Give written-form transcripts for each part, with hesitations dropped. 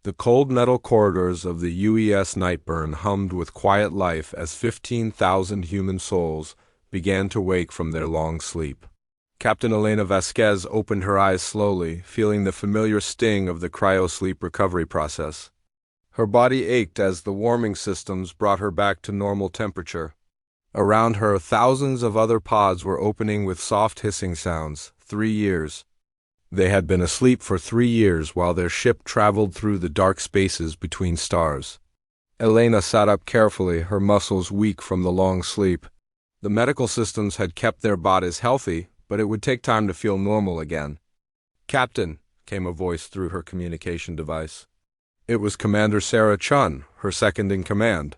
The cold metal corridors of the UES Nightborne hummed with quiet life as 15,000 human souls began to wake from their long sleep. Captain Elena Vasquez opened her eyes slowly, feeling the familiar sting of the cryosleep recovery process. Her body ached as the warming systems brought her back to normal temperature. Around her, thousands of other pods were opening with soft hissing sounds. 3 years. They had been asleep for 3 years while their ship traveled through the dark spaces between stars. Elena sat up carefully, her muscles weak from the long sleep. The medical systems had kept their bodies healthy, but it would take time to feel normal again. "Captain," came a voice through her communication device. It was Commander Sarah Chun, her second in command.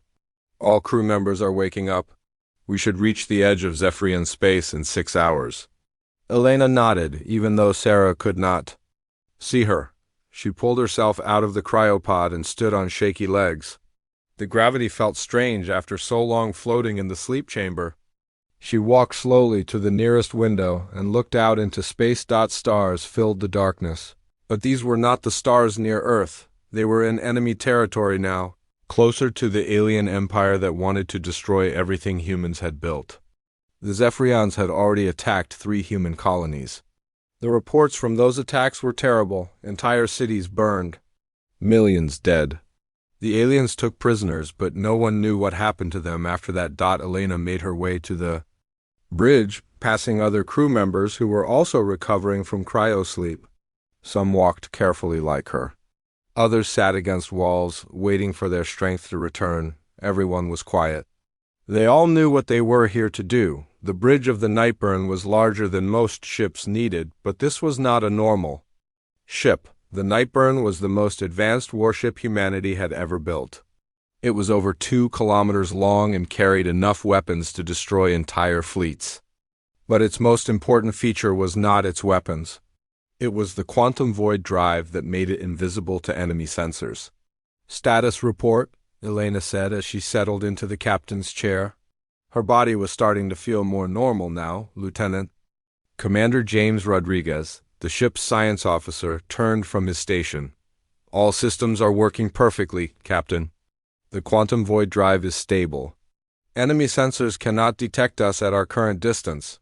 "All crew members are waking up. We should reach the edge of Zephyrian space in 6 hours. Elena nodded, even though Sarah could not see her. She pulled herself out of the cryopod and stood on shaky legs. The gravity felt strange after so long floating in the sleep chamber. She walked slowly to the nearest window and looked out into space. Stars filled the darkness. But these were not the stars near Earth. They were in enemy territory now, closer to the alien empire that wanted to destroy everything humans had built. The Zephyrians had already attacked 3 human colonies. The reports from those attacks were terrible. Entire cities burned. Millions dead. The aliens took prisoners, but no one knew what happened to them after that. Elena made her way to the bridge, passing other crew members who were also recovering from cryosleep. Some walked carefully like her. Others sat against walls, waiting for their strength to return. Everyone was quiet. They all knew what they were here to do. The bridge of the Nightborne was larger than most ships needed, but this was not a normal ship. The Nightborne was the most advanced warship humanity had ever built. It was over 2 kilometers long and carried enough weapons to destroy entire fleets. But its most important feature was not its weapons. It was the quantum void drive that made it invisible to enemy sensors. "Status report," Elena said as she settled into the captain's chair. Her body was starting to feel more normal now, Lieutenant. Commander James Rodriguez, the ship's science officer, turned from his station. "All systems are working perfectly, Captain. The quantum void drive is stable. Enemy sensors cannot detect us at our current distance."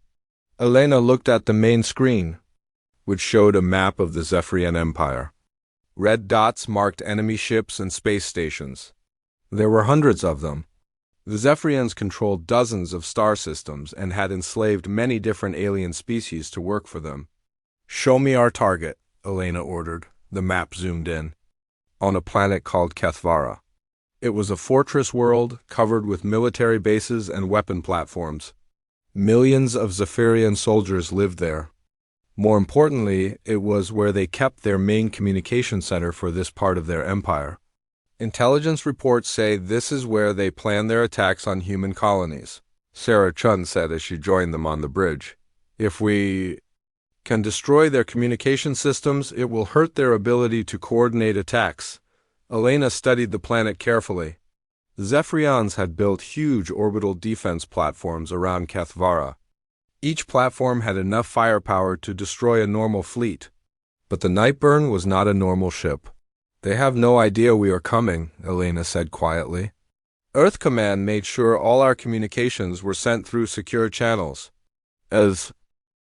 Elena looked at the main screen, which showed a map of the Zephyrian Empire. Red dots marked enemy ships and space stations. There were hundreds of them. The Zephyrians controlled dozens of star systems and had enslaved many different alien species to work for them. "Show me our target," Elena ordered. The map zoomed in. On a planet called Kethvara. It was a fortress world covered with military bases and weapon platforms. Millions of Zephyrian soldiers lived there. More importantly, it was where they kept their main communication center for this part of their empire. "Intelligence reports say this is where they plan their attacks on human colonies," Sarah Chun said as she joined them on the bridge. "If we can destroy their communication systems, it will hurt their ability to coordinate attacks." Elena studied the planet carefully. The Zephyrians had built huge orbital defense platforms around Kethvara. Each platform had enough firepower to destroy a normal fleet. But the Nightborne was not a normal ship. "They have no idea we are coming," Elena said quietly. "Earth Command made sure all our communications were sent through secure channels. As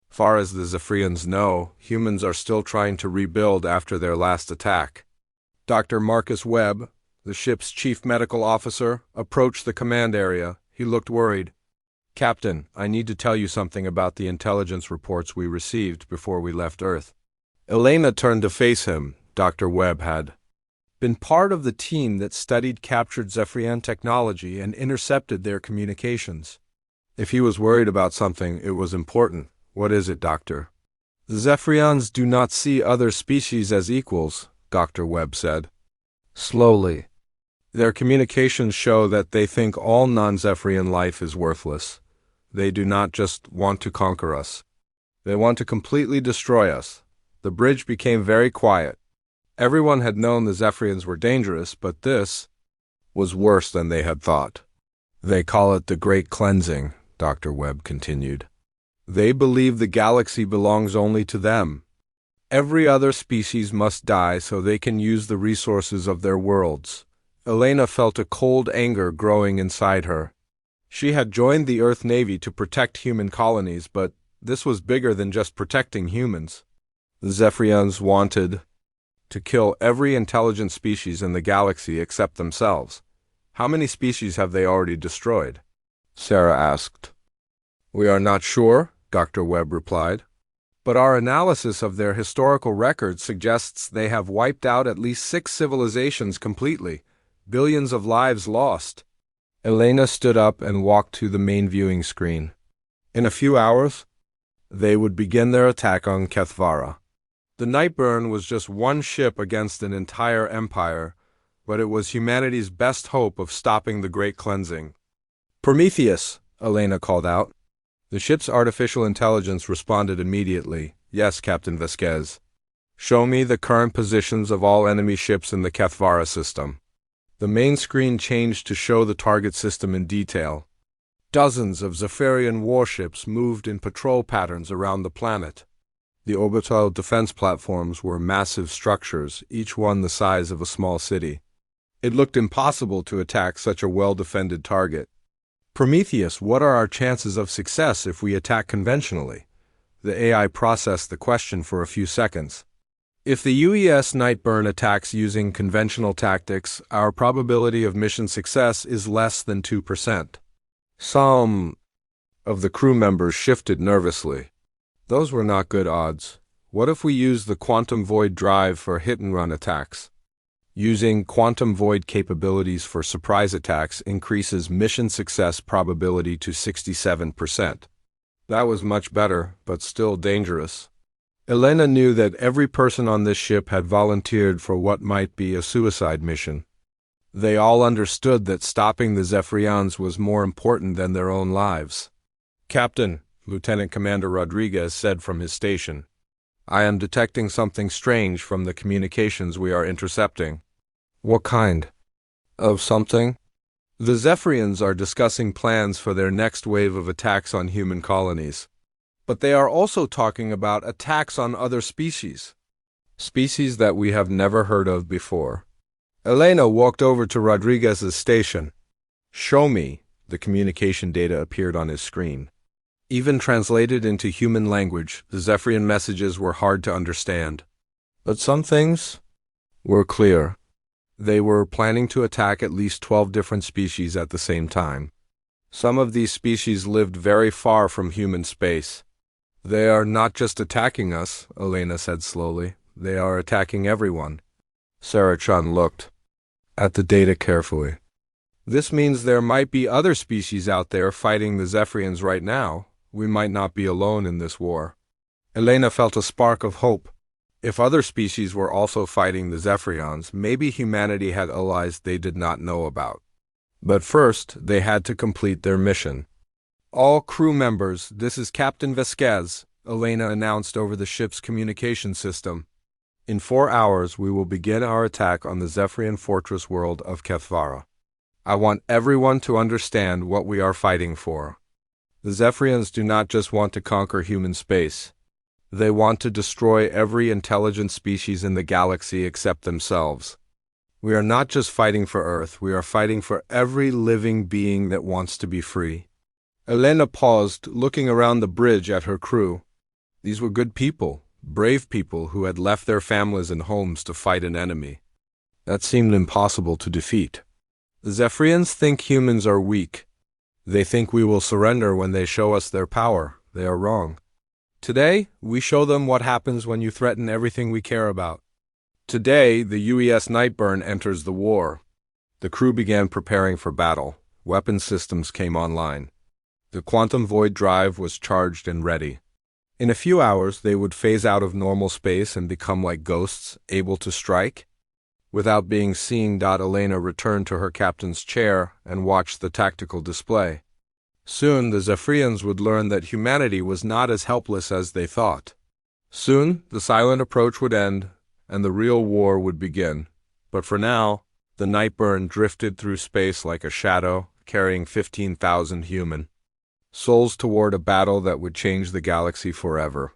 far as the Zephyrians know, humans are still trying to rebuild after their last attack." Dr. Marcus Webb, the ship's chief medical officer, approached the command area. He looked worried. "Captain, I need to tell you something about the intelligence reports we received before we left Earth." Elena turned to face him. Dr. Webb had been part of the team that studied captured Zephyrian technology and intercepted their communications. If he was worried about something, it was important. "What is it, Doctor?" "The Zephyrians do not see other species as equals," Dr. Webb said. Slowly. "Their communications show that they think all non-Zephyrian life is worthless. They do not just want to conquer us. They want to completely destroy us." The bridge became very quiet. Everyone had known the Zephyrians were dangerous, but this was worse than they had thought. "They call it the Great Cleansing," Dr. Webb continued. "They believe the galaxy belongs only to them. Every other species must die so they can use the resources of their worlds. Elena felt a cold anger growing inside her. She had joined the Earth Navy to protect human colonies, but this was bigger than just protecting humans. The Zephyrians wanted to kill every intelligent species in the galaxy except themselves. How many species have they already destroyed? Sarah asked. We are not sure, Dr. Webb replied. But our analysis of their historical records suggests they have wiped out at least 6 civilizations completely. Billions of lives lost. Elena stood up and walked to the main viewing screen. In a few hours, they would begin their attack on Kethvara. The Nightborne was just one ship against an entire empire, but it was humanity's best hope of stopping the Great Cleansing. Prometheus, Elena called out. The ship's artificial intelligence responded immediately. Yes, Captain Vasquez. Show me the current positions of all enemy ships in the Kethvara system. The main screen changed to show the target system in detail. Dozens of Zephyrian warships moved in patrol patterns around the planet. The orbital defense platforms were massive structures, each one the size of a small city. It looked impossible to attack such a well-defended target. Prometheus, what are our chances of success if we attack conventionally? The AI processed the question for a few seconds. If the UES Nightborne attacks using conventional tactics, our probability of mission success is less than 2%. Some of the crew members shifted nervously. Those were not good odds. What if we use the quantum void drive for hit-and-run attacks? Using quantum void capabilities for surprise attacks increases mission success probability to 67%. That was much better, but still dangerous. Elena knew that every person on this ship had volunteered for what might be a suicide mission. They all understood that stopping the Zephyrians was more important than their own lives. Captain, Lieutenant Commander Rodriguez said from his station, I am detecting something strange from the communications we are intercepting. What kind of something? The Zephyrians are discussing plans for their next wave of attacks on human colonies. But they are also talking about attacks on other species. Species that we have never heard of before. Elena walked over to Rodriguez's station. Show me. The communication data appeared on his screen. Even translated into human language, the Zephyrian messages were hard to understand. But some things were clear. They were planning to attack at least 12 different species at the same time. Some of these species lived very far from human space. They are not just attacking us, Elena said slowly. They are attacking everyone. Sarah-chan looked at the data carefully. This means there might be other species out there fighting the Zephyrians right now. We might not be alone in this war. Elena felt a spark of hope. If other species were also fighting the Zephyrians, maybe humanity had allies they did not know about. But first, they had to complete their mission. All crew members, this is Captain Vasquez, Elena announced over the ship's communication system. In 4 hours, we will begin our attack on the Zephyrian fortress world of Kethvara. I want everyone to understand what we are fighting for. The Zephyrians do not just want to conquer human space. They want to destroy every intelligent species in the galaxy except themselves. We are not just fighting for Earth, we are fighting for every living being that wants to be free. Elena paused, looking around the bridge at her crew. These were good people, brave people who had left their families and homes to fight an enemy. That seemed impossible to defeat. The Zephyrians think humans are weak. They think we will surrender when they show us their power. They are wrong. Today, we show them what happens when you threaten everything we care about. Today, the UES Nightborne enters the war. The crew began preparing for battle. Weapon systems came online. The quantum void drive was charged and ready. In a few hours, they would phase out of normal space and become like ghosts, able to strike. Without being seen, Elena returned to her captain's chair and watched the tactical display. Soon, the Zephyrians would learn that humanity was not as helpless as they thought. Soon, the silent approach would end, and the real war would begin. But for now, the Nightborne drifted through space like a shadow, carrying 15,000 human souls toward a battle that would change the galaxy forever.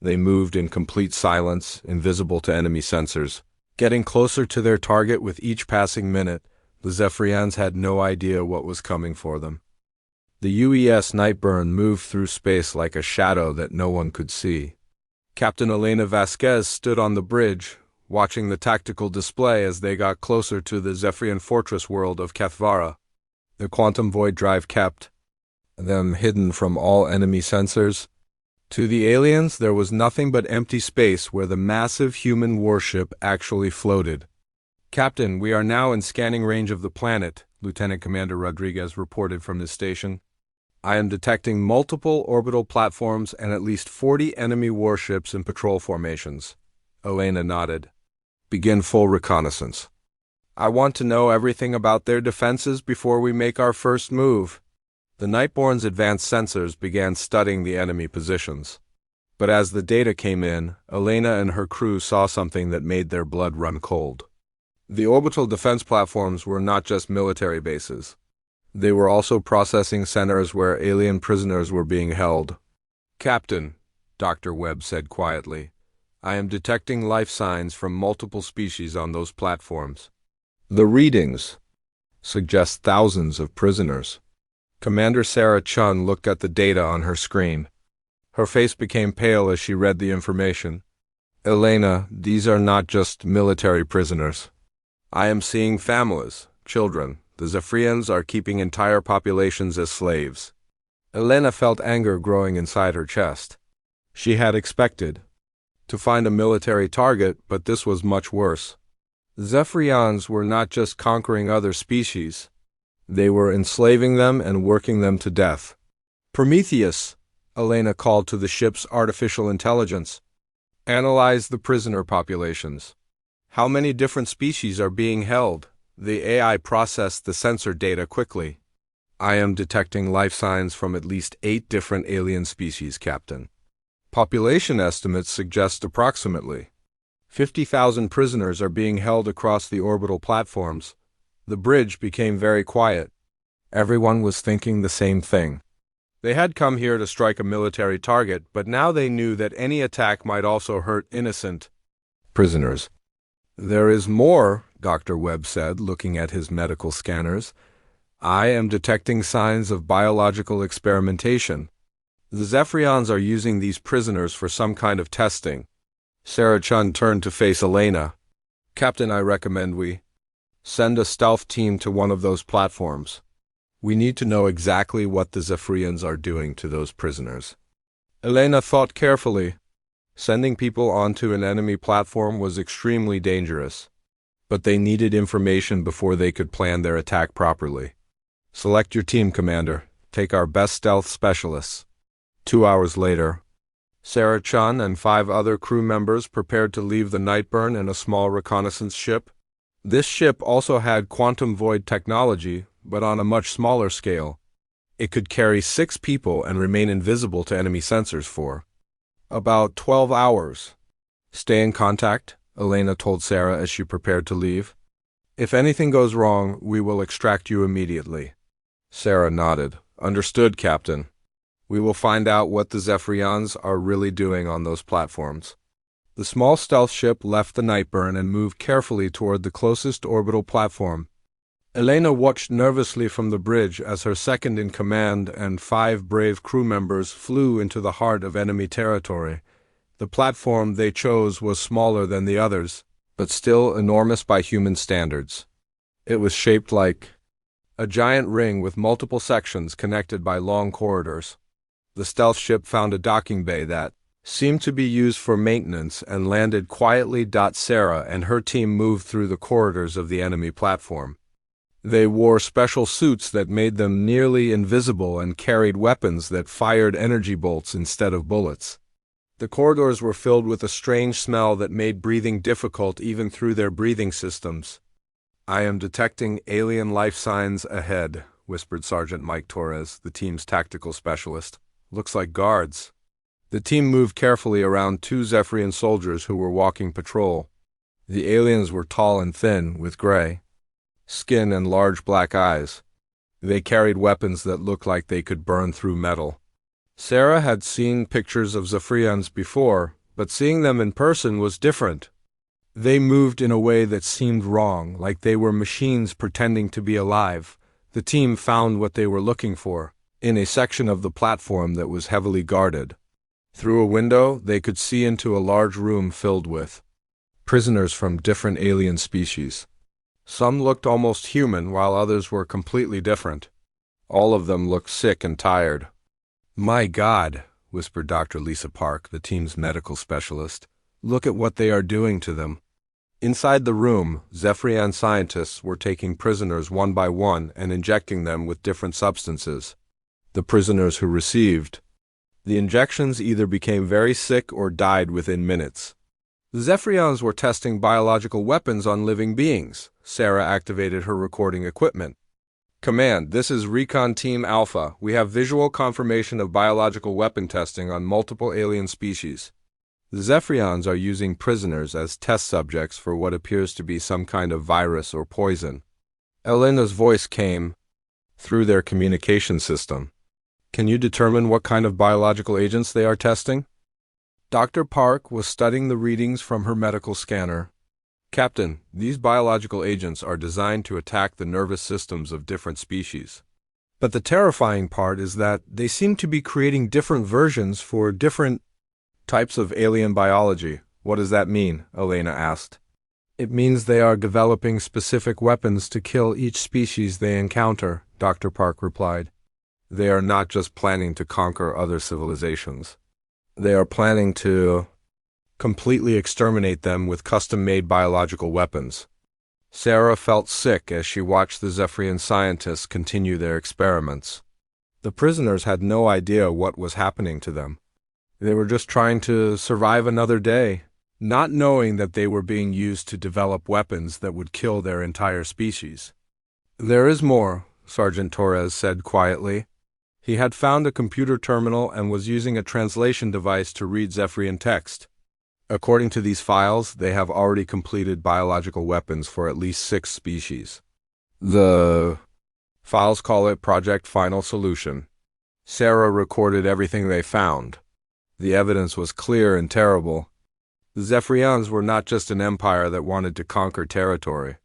They moved in complete silence, invisible to enemy sensors. Getting closer to their target with each passing minute, the Zephyrians had no idea what was coming for them. The UES Nightborne moved through space like a shadow that no one could see. Captain Elena Vasquez stood on the bridge, watching the tactical display as they got closer to the Zephyrian fortress world of Kethvara. The quantum void drive kept them hidden from all enemy sensors. To the aliens, there was nothing but empty space where the massive human warship actually floated. "Captain, we are now in scanning range of the planet," Lieutenant Commander Rodriguez reported from his station. "I am detecting multiple orbital platforms and at least 40 enemy warships in patrol formations." Elena nodded. "Begin full reconnaissance. I want to know everything about their defenses before we make our first move." The Nightborne's advanced sensors began studying the enemy positions. But as the data came in, Elena and her crew saw something that made their blood run cold. The orbital defense platforms were not just military bases. They were also processing centers where alien prisoners were being held. "Captain," Dr. Webb said quietly, "I am detecting life signs from multiple species on those platforms. The readings suggest thousands of prisoners." Commander Sarah Chun looked at the data on her screen. Her face became pale as she read the information. "Elena, these are not just military prisoners. I am seeing families, children. The Zephyrians are keeping entire populations as slaves." Elena felt anger growing inside her chest. She had expected to find a military target, but this was much worse. Zephyrians were not just conquering other species. They were enslaving them and working them to death. "Prometheus," Elena called to the ship's artificial intelligence, "analyze the prisoner populations. How many different species are being held?" The AI processed the sensor data quickly. "I am detecting life signs from at least 8 different alien species, Captain. Population estimates suggest approximately 50,000 prisoners are being held across the orbital platforms." The bridge became very quiet. Everyone was thinking the same thing. They had come here to strike a military target, but now they knew that any attack might also hurt innocent prisoners. "There is more," Dr. Webb said, looking at his medical scanners. "I am detecting signs of biological experimentation. The Zephyrians are using these prisoners for some kind of testing." Sarah Chun turned to face Elena. "Captain, I recommend we send a stealth team to one of those platforms. We need to know exactly what the Zephyrians are doing to those prisoners." Elena thought carefully. Sending people onto an enemy platform was extremely dangerous, but they needed information before they could plan their attack properly. "Select your team, Commander. Take our best stealth specialists." 2 hours later, Sarah Chun and 5 other crew members prepared to leave the Nightborne in a small reconnaissance ship. This ship also had quantum void technology, but on a much smaller scale. It could carry 6 people and remain invisible to enemy sensors for about 12 hours. "Stay in contact," Elena told Sarah as she prepared to leave. "If anything goes wrong, we will extract you immediately." Sarah nodded. "Understood, Captain. We will find out what the Zephyrians are really doing on those platforms." The small stealth ship left the Nightborne and moved carefully toward the closest orbital platform. Elena watched nervously from the bridge as her second-in-command and 5 brave crew members flew into the heart of enemy territory. The platform they chose was smaller than the others, but still enormous by human standards. It was shaped like a giant ring with multiple sections connected by long corridors. The stealth ship found a docking bay that seemed to be used for maintenance and landed quietly. Sarah and her team moved through the corridors of the enemy platform. They wore special suits that made them nearly invisible and carried weapons that fired energy bolts instead of bullets. The corridors were filled with a strange smell that made breathing difficult even through their breathing systems. "I am detecting alien life signs ahead," whispered Sergeant Mike Torres, the team's tactical specialist. "Looks like guards." The team moved carefully around 2 Zephyrian soldiers who were walking patrol. The aliens were tall and thin, with gray skin and large black eyes. They carried weapons that looked like they could burn through metal. Sarah had seen pictures of Zephyrians before, but seeing them in person was different. They moved in a way that seemed wrong, like they were machines pretending to be alive. The team found what they were looking for in a section of the platform that was heavily guarded. Through a window, they could see into a large room filled with prisoners from different alien species. Some looked almost human, while others were completely different. All of them looked sick and tired. "My God," whispered Dr. Lisa Park, the team's medical specialist. "Look at what they are doing to them." Inside the room, Zephyrian scientists were taking prisoners one by one and injecting them with different substances. The prisoners who received the injections either became very sick or died within minutes. The Zephyrians were testing biological weapons on living beings. Sarah activated her recording equipment. "Command, this is Recon Team Alpha. We have visual confirmation of biological weapon testing on multiple alien species. The Zephyrians are using prisoners as test subjects for what appears to be some kind of virus or poison." Elena's voice came through their communication system. "Can you determine what kind of biological agents they are testing?" Dr. Park was studying the readings from her medical scanner. "Captain, these biological agents are designed to attack the nervous systems of different species. But the terrifying part is that they seem to be creating different versions for different types of alien biology." "What does that mean?" Elena asked. "It means they are developing specific weapons to kill each species they encounter," Dr. Park replied. "They are not just planning to conquer other civilizations. They are planning to completely exterminate them with custom-made biological weapons." Sarah felt sick as she watched the Zephyrian scientists continue their experiments. The prisoners had no idea what was happening to them. They were just trying to survive another day, not knowing that they were being used to develop weapons that would kill their entire species. "There is more," Sergeant Torres said quietly. He had found a computer terminal and was using a translation device to read Zephyrian text. "According to these files, they have already completed biological weapons for at least 6 species. The files call it Project Final Solution." Sarah recorded everything they found. The evidence was clear and terrible. The Zephyrians were not just an empire that wanted to conquer territory.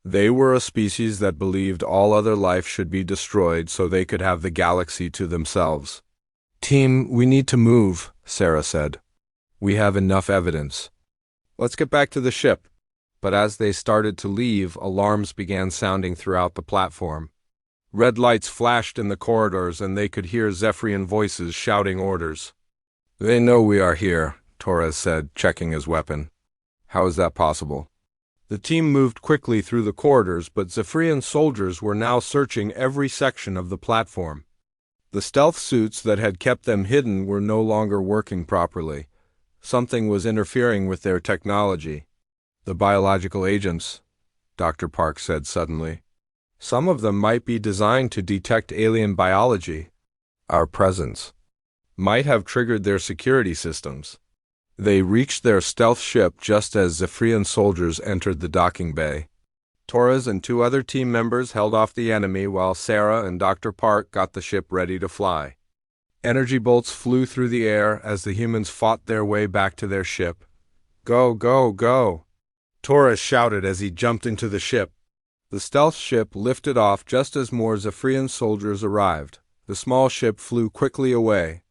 They were a species that believed all other life should be destroyed so they could have the galaxy to themselves. "Team, we need to move," Sarah said. "We have enough evidence. Let's get back to the ship." But as they started to leave, alarms began sounding throughout the platform. Red lights flashed in the corridors and they could hear Zephyrian voices shouting orders. "They know we are here," Torres said, checking his weapon. "How is that possible?" The team moved quickly through the corridors, but Zephyrian soldiers were now searching every section of the platform. The stealth suits that had kept them hidden were no longer working properly. Something was interfering with their technology. "The biological agents," Dr. Park said suddenly. "Some of them might be designed to detect alien biology. Our presence might have triggered their security systems." They reached their stealth ship just as Zephyrian soldiers entered the docking bay. Torres and 2 other team members held off the enemy while Sarah and Dr. Park got the ship ready to fly. Energy bolts flew through the air as the humans fought their way back to their ship. "Go, go, go!" Torres shouted as he jumped into the ship. The stealth ship lifted off just as more Zephyrian soldiers arrived. The small ship flew quickly away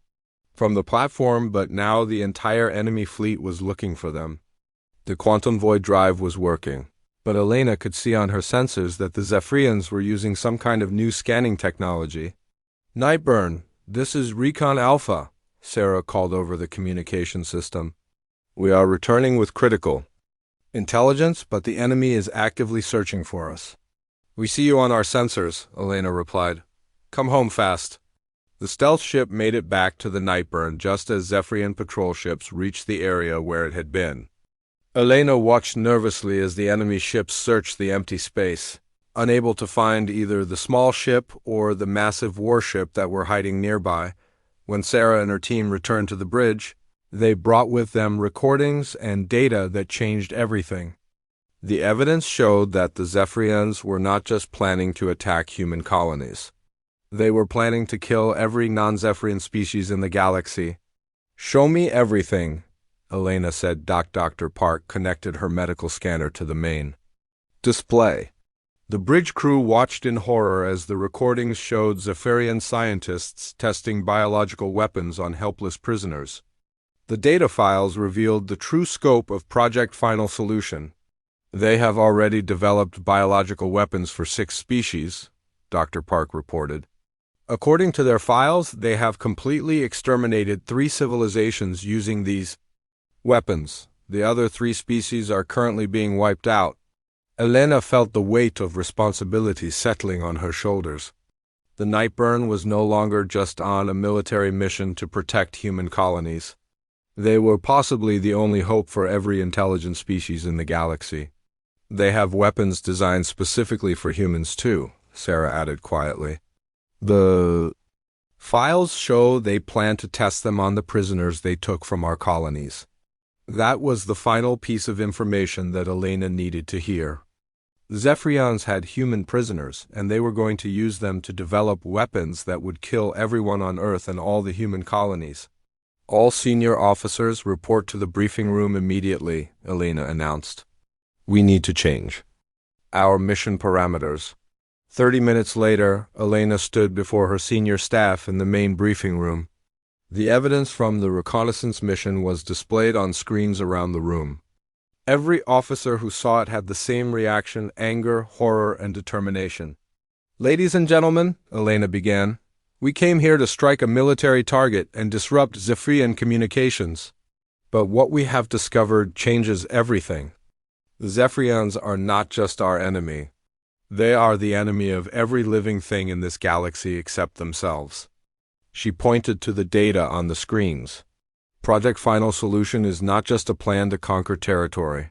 from the platform, but now the entire enemy fleet was looking for them. The quantum void drive was working, but Elena could see on her sensors that the Zephyrians were using some kind of new scanning technology. "Nightborne, this is Recon Alpha," Sarah called over the communication system. "We are returning with critical intelligence, but the enemy is actively searching for us." "We see you on our sensors," Elena replied. "Come home fast." The stealth ship made it back to the Nightborne just as Zephyrian patrol ships reached the area where it had been. Elena watched nervously as the enemy ships searched the empty space, unable to find either the small ship or the massive warship that were hiding nearby. When Sarah and her team returned to the bridge, they brought with them recordings and data that changed everything. The evidence showed that the Zephyrians were not just planning to attack human colonies. They were planning to kill every non-Zephyrian species in the galaxy. "Show me everything," Elena said. Dr. Park connected her medical scanner to the main display. The bridge crew watched in horror as the recordings showed Zephyrian scientists testing biological weapons on helpless prisoners. The data files revealed the true scope of Project Final Solution. "They have already developed biological weapons for 6 species," Dr. Park reported. "According to their files, they have completely exterminated 3 civilizations using these weapons. The other 3 species are currently being wiped out." Elena felt the weight of responsibility settling on her shoulders. The Nightborne was no longer just on a military mission to protect human colonies. They were possibly the only hope for every intelligent species in the galaxy. "They have weapons designed specifically for humans too," Sarah added quietly. "The files show they plan to test them on the prisoners they took from our colonies." That was the final piece of information that Elena needed to hear. The Zephyrians had human prisoners, and they were going to use them to develop weapons that would kill everyone on Earth and all the human colonies. "All senior officers report to the briefing room immediately," Elena announced. "We need to change our mission parameters." 30 minutes later, Elena stood before her senior staff in the main briefing room. The evidence from the reconnaissance mission was displayed on screens around the room. Every officer who saw it had the same reaction: anger, horror, and determination. "Ladies and gentlemen," Elena began, "we came here to strike a military target and disrupt Zephyrian communications. But what we have discovered changes everything. The Zephyrians are not just our enemy. They are the enemy of every living thing in this galaxy except themselves." She pointed to the data on the screens. Project Final Solution is not just a plan to conquer territory.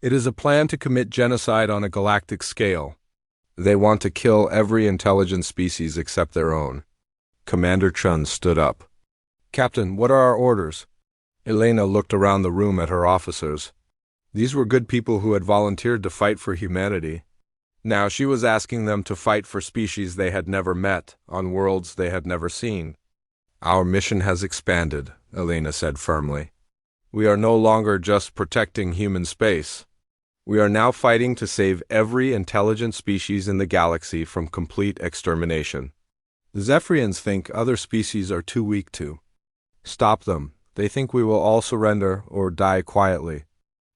It is a plan to commit genocide on a galactic scale. They want to kill every intelligent species except their own. Commander Chun stood up. "Captain, what are our orders?" Elena looked around the room at her officers. These were good people who had volunteered to fight for humanity. Now she was asking them to fight for species they had never met, on worlds they had never seen. "Our mission has expanded," Elena said firmly. "We are no longer just protecting human space. We are now fighting to save every intelligent species in the galaxy from complete extermination. The Zephyrians think other species are too weak to stop them. They think we will all surrender or die quietly."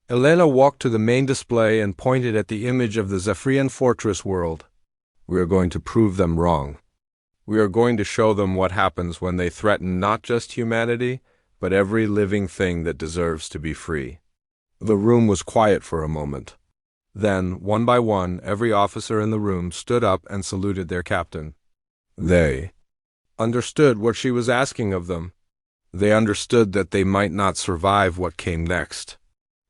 Elena walked to the main display and pointed at the image of the Zephyrian fortress world. "We are going to prove them wrong. We are going to show them what happens when they threaten not just humanity, but every living thing that deserves to be free." The room was quiet for a moment. Then, one by one, every officer in the room stood up and saluted their captain. They understood what she was asking of them. They understood that they might not survive what came next.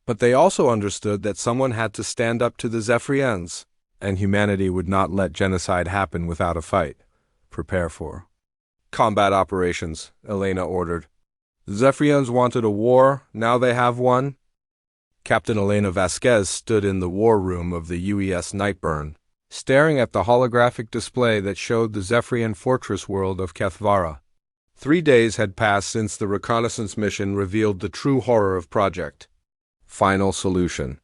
But they also understood that someone had to stand up to the Zephyrians, and humanity would not let genocide happen without a fight. "Prepare for combat operations," Elena ordered. "The Zephyrians wanted a war, now they have one." Captain Elena Vasquez stood in the war room of the UES Nightborne, staring at the holographic display that showed the Zephyrian fortress world of Kethvara. 3 days had passed since the reconnaissance mission revealed the true horror of Project Final Solution.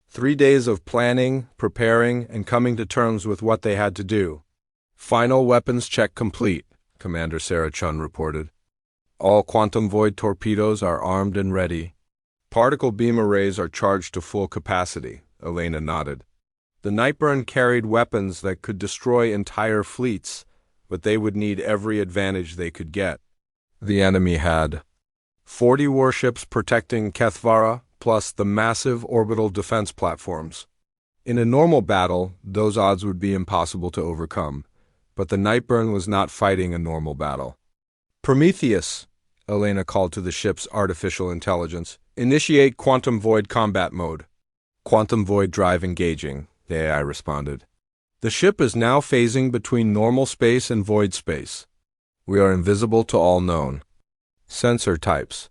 3 days of planning, preparing, and coming to terms with what they had to do. "Final weapons check complete," Commander Sarah Chun reported. "All quantum void torpedoes are armed and ready. Particle beam arrays are charged to full capacity," Elena nodded. The Nightborne carried weapons that could destroy entire fleets, but they would need every advantage they could get. The enemy had 40 warships protecting Kethvara, plus the massive orbital defense platforms. In a normal battle, those odds would be impossible to overcome, but the Nightborne was not fighting a normal battle. "Prometheus," Elena called to the ship's artificial intelligence, "initiate quantum void combat mode." "Quantum void drive engaging," the AI responded. "The ship is now phasing between normal space and void space. We are invisible to all known sensor types."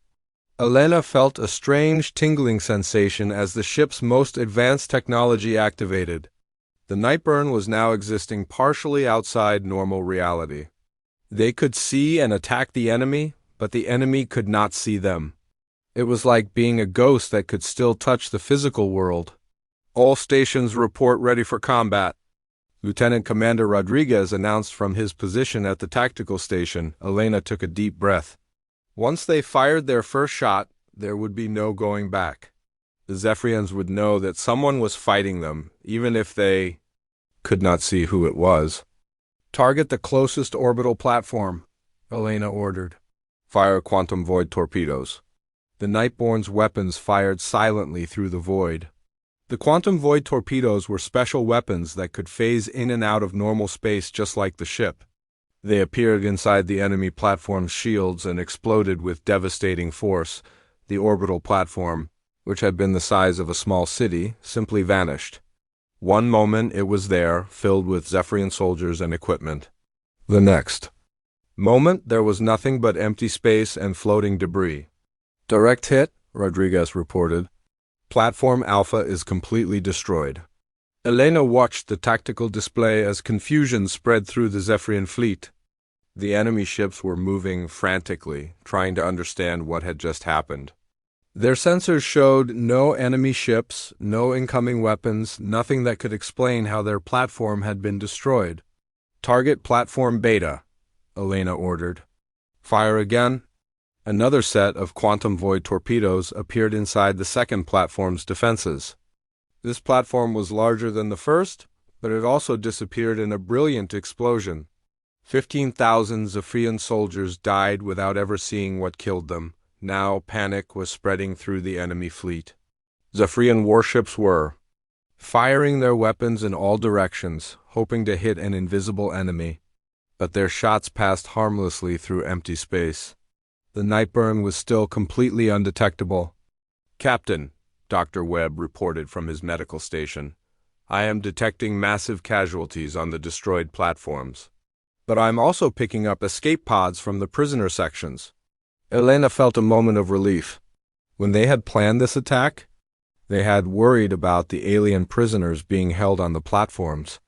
Elena felt a strange tingling sensation as the ship's most advanced technology activated. The Nightborne was now existing partially outside normal reality. They could see and attack the enemy, but the enemy could not see them. It was like being a ghost that could still touch the physical world. All stations report ready for combat. Lieutenant Commander Rodriguez announced from his position at the tactical station. Elena took a deep breath. Once they fired their first shot, there would be no going back. The Zephyrians would know that someone was fighting them, even if they could not see who it was. Target the closest orbital platform, Elena ordered. Fire quantum void torpedoes. The Nightborne's weapons fired silently through the void. The quantum void torpedoes were special weapons that could phase in and out of normal space just like the ship. They appeared inside the enemy platform's shields and exploded with devastating force. The orbital platform, which had been the size of a small city, simply vanished. One moment it was there, filled with Zephyrian soldiers and equipment. The next moment there was nothing but empty space and floating debris. Direct hit, Rodriguez reported. Platform Alpha is completely destroyed. Elena watched the tactical display as confusion spread through the Zephyrian fleet. The enemy ships were moving frantically, trying to understand what had just happened. Their sensors showed no enemy ships, no incoming weapons, nothing that could explain how their platform had been destroyed. Target Platform Beta, Elena ordered. Fire again. Another set of quantum void torpedoes appeared inside the second platform's defenses. This platform was larger than the first, but it also disappeared in a brilliant explosion. 15,000 Zephyrian soldiers died without ever seeing what killed them. Now panic was spreading through the enemy fleet. Zephyrian warships were firing their weapons in all directions, hoping to hit an invisible enemy, but their shots passed harmlessly through empty space. The Nightborne was still completely undetectable. Captain, Dr. Webb reported from his medical station, I am detecting massive casualties on the destroyed platforms. But I'm also picking up escape pods from the prisoner sections. Elena felt a moment of relief. When they had planned this attack, they had worried about the alien prisoners being held on the platforms.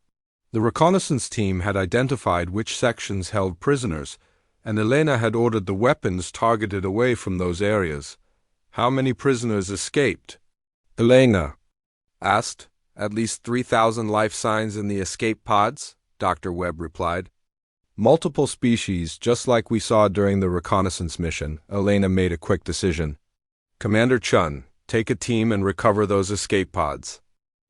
The reconnaissance team had identified which sections held prisoners, and Elena had ordered the weapons targeted away from those areas. How many prisoners escaped? Elena asked. At least 3,000 life signs in the escape pods, Dr. Webb replied. Multiple species, just like we saw during the reconnaissance mission. Elena made a quick decision. Commander Chun, take a team and recover those escape pods.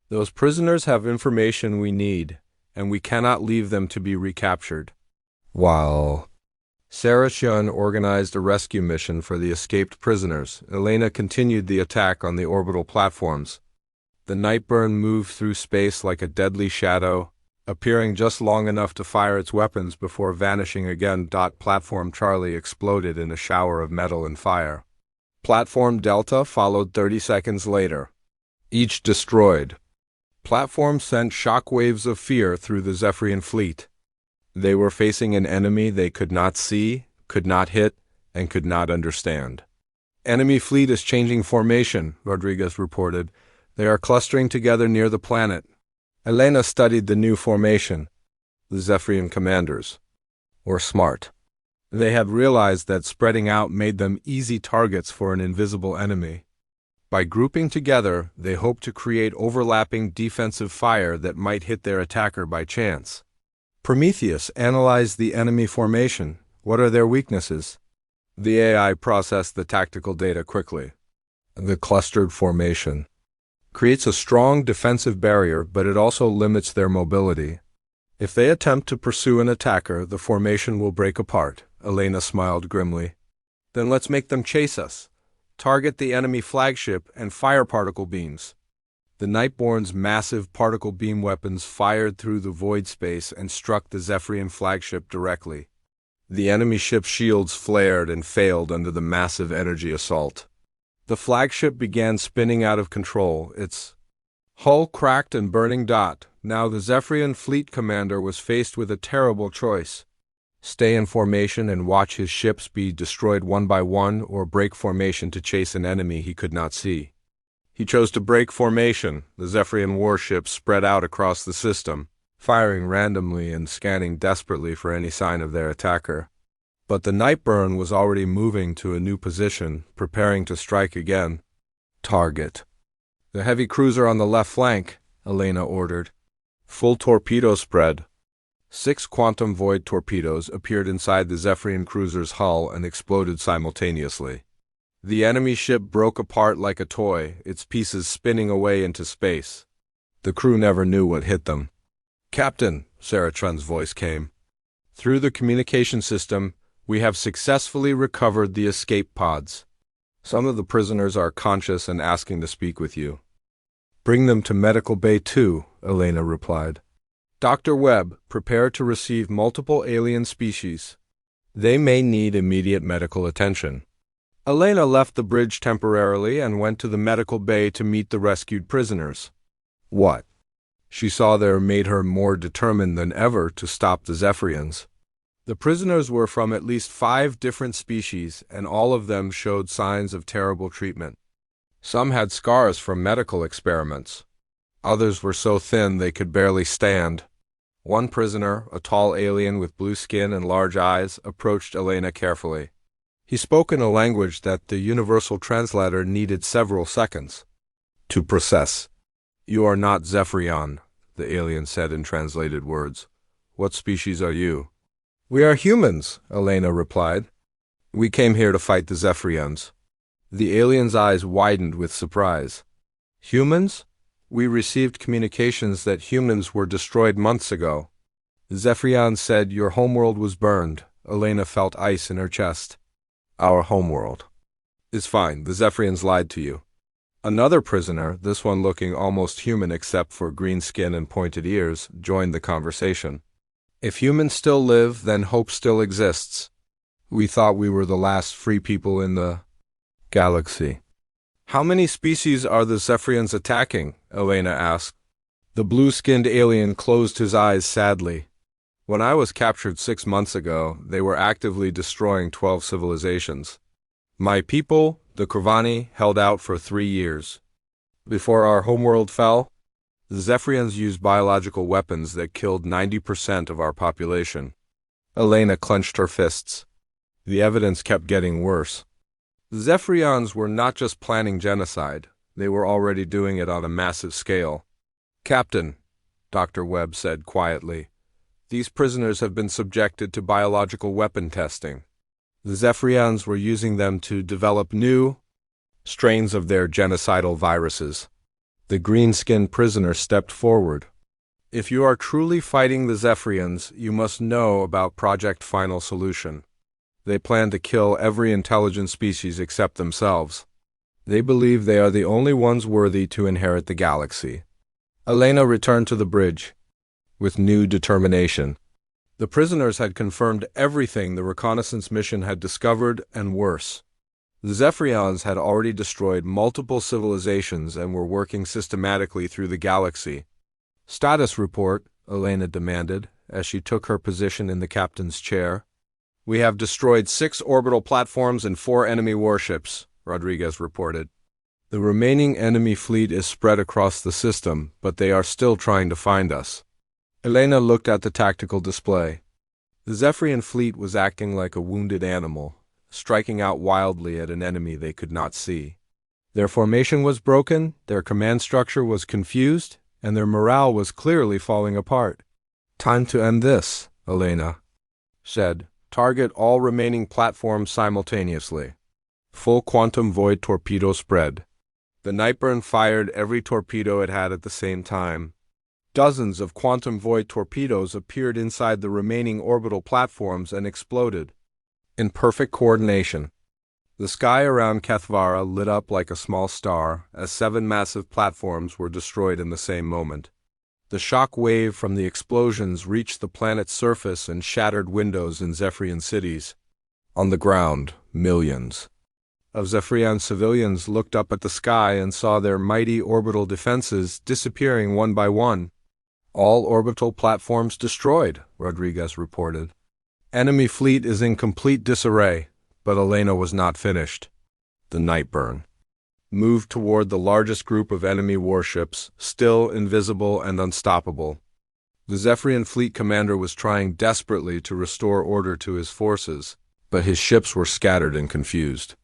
Those prisoners have information we need, and we cannot leave them to be recaptured. While Sarah Chun organized a rescue mission for the escaped prisoners, Elena continued the attack on the orbital platforms. The Nightborne moved through space like a deadly shadow, appearing just long enough to fire its weapons before vanishing again. Platform Charlie exploded in a shower of metal and fire. Platform Delta followed 30 seconds later. Each destroyed. Platform sent shockwaves of fear through the Zephyrian fleet. They were facing an enemy they could not see, could not hit, and could not understand. Enemy fleet is changing formation, Rodriguez reported. They are clustering together near the planet. Elena studied the new formation. The Zephyrian commanders were smart. They had realized that spreading out made them easy targets for an invisible enemy. By grouping together, they hoped to create overlapping defensive fire that might hit their attacker by chance. Prometheus analyzed the enemy formation. What are their weaknesses? The AI processed the tactical data quickly. The clustered formation creates a strong defensive barrier, but it also limits their mobility. If they attempt to pursue an attacker, the formation will break apart. Elena smiled grimly. Then let's make them chase us. Target the enemy flagship and fire particle beams. The Nightborne's massive particle beam weapons fired through the void space and struck the Zephyrian flagship directly. The enemy ship's shields flared and failed under the massive energy assault. The flagship began spinning out of control, its hull cracked and burning. Now the Zephyrian fleet commander was faced with a terrible choice. Stay in formation and watch his ships be destroyed one by one, or break formation to chase an enemy he could not see. He chose to break formation. The Zephyrian warships spread out across the system, firing randomly and scanning desperately for any sign of their attacker. But the Nightborne was already moving to a new position, preparing to strike again. Target. The heavy cruiser on the left flank, Elena ordered. Full torpedo spread. 6 quantum void torpedoes appeared inside the Zephyrian cruiser's hull and exploded simultaneously. The enemy ship broke apart like a toy, its pieces spinning away into space. The crew never knew what hit them. "Captain," Sarah Trun's voice came. "Through the communication system, we have successfully recovered the escape pods. Some of the prisoners are conscious and asking to speak with you." "Bring them to Medical Bay 2, Elena replied. "Dr. Webb, prepare to receive multiple alien species. They may need immediate medical attention." Elena left the bridge temporarily and went to the medical bay to meet the rescued prisoners. What she saw there made her more determined than ever to stop the Zephyrians. The prisoners were from at least 5 different species, and all of them showed signs of terrible treatment. Some had scars from medical experiments. Others were so thin they could barely stand. One prisoner, a tall alien with blue skin and large eyes, approached Elena carefully. He spoke in a language that the universal translator needed several seconds to process. "You are not Zephyrian," the alien said in translated words. "What species are you?" "We are humans," Elena replied. "We came here to fight the Zephyrians." The alien's eyes widened with surprise. "Humans? We received communications that humans were destroyed months ago." Zephyrian said your homeworld was burned. Elena felt ice in her chest. "Our homeworld is fine. The Zephyrians lied to you." Another prisoner, this one looking almost human except for green skin and pointed ears, joined the conversation. "If humans still live, then hope still exists. We thought we were the last free people in the galaxy." "How many species are the Zephyrians attacking?" Elena asked. The blue-skinned alien closed his eyes sadly. "When I was captured 6 months ago, they were actively destroying 12 civilizations. My people, the Kurvani, held out for 3 years. Before our homeworld fell, the Zephyrians used biological weapons that killed 90% of our population." Elena clenched her fists. The evidence kept getting worse. The Zephyrians were not just planning genocide, they were already doing it on a massive scale. "Captain," Dr. Webb said quietly, "these prisoners have been subjected to biological weapon testing. The Zephyrians were using them to develop new strains of their genocidal viruses." The green-skinned prisoner stepped forward. "If you are truly fighting the Zephyrians, you must know about Project Final Solution. They plan to kill every intelligent species except themselves. They believe they are the only ones worthy to inherit the galaxy." Elena returned to the bridge with new determination. The prisoners had confirmed everything the Reconnaissance mission had discovered and worse. The Zephyrians had already destroyed multiple civilizations and were working systematically through the galaxy. "Status report," Elena demanded, as she took her position in the captain's chair. "We have destroyed 6 orbital platforms and 4 enemy warships," Rodriguez reported. "The remaining enemy fleet is spread across the system, but they are still trying to find us." Elena looked at the tactical display. The Zephyrian fleet was acting like a wounded animal, striking out wildly at an enemy they could not see. Their formation was broken, their command structure was confused, and their morale was clearly falling apart. "Time to end this," Elena said. "Target all remaining platforms simultaneously. Full quantum void torpedo spread." The Nightborne fired every torpedo it had at the same time. Dozens of quantum void torpedoes appeared inside the remaining orbital platforms and exploded in perfect coordination. The sky around Kethvara lit up like a small star as 7 massive platforms were destroyed in the same moment. The shock wave from the explosions reached the planet's surface and shattered windows in Zephyrian cities. On the ground, millions of Zephyrian civilians looked up at the sky and saw their mighty orbital defenses disappearing one by one. "All orbital platforms destroyed," Rodriguez reported. "Enemy fleet is in complete disarray," but Elena was not finished. The Nightborne. moved toward the largest group of enemy warships, still invisible and unstoppable. The Zephyrian fleet commander was trying desperately to restore order to his forces, but his ships were scattered and confused.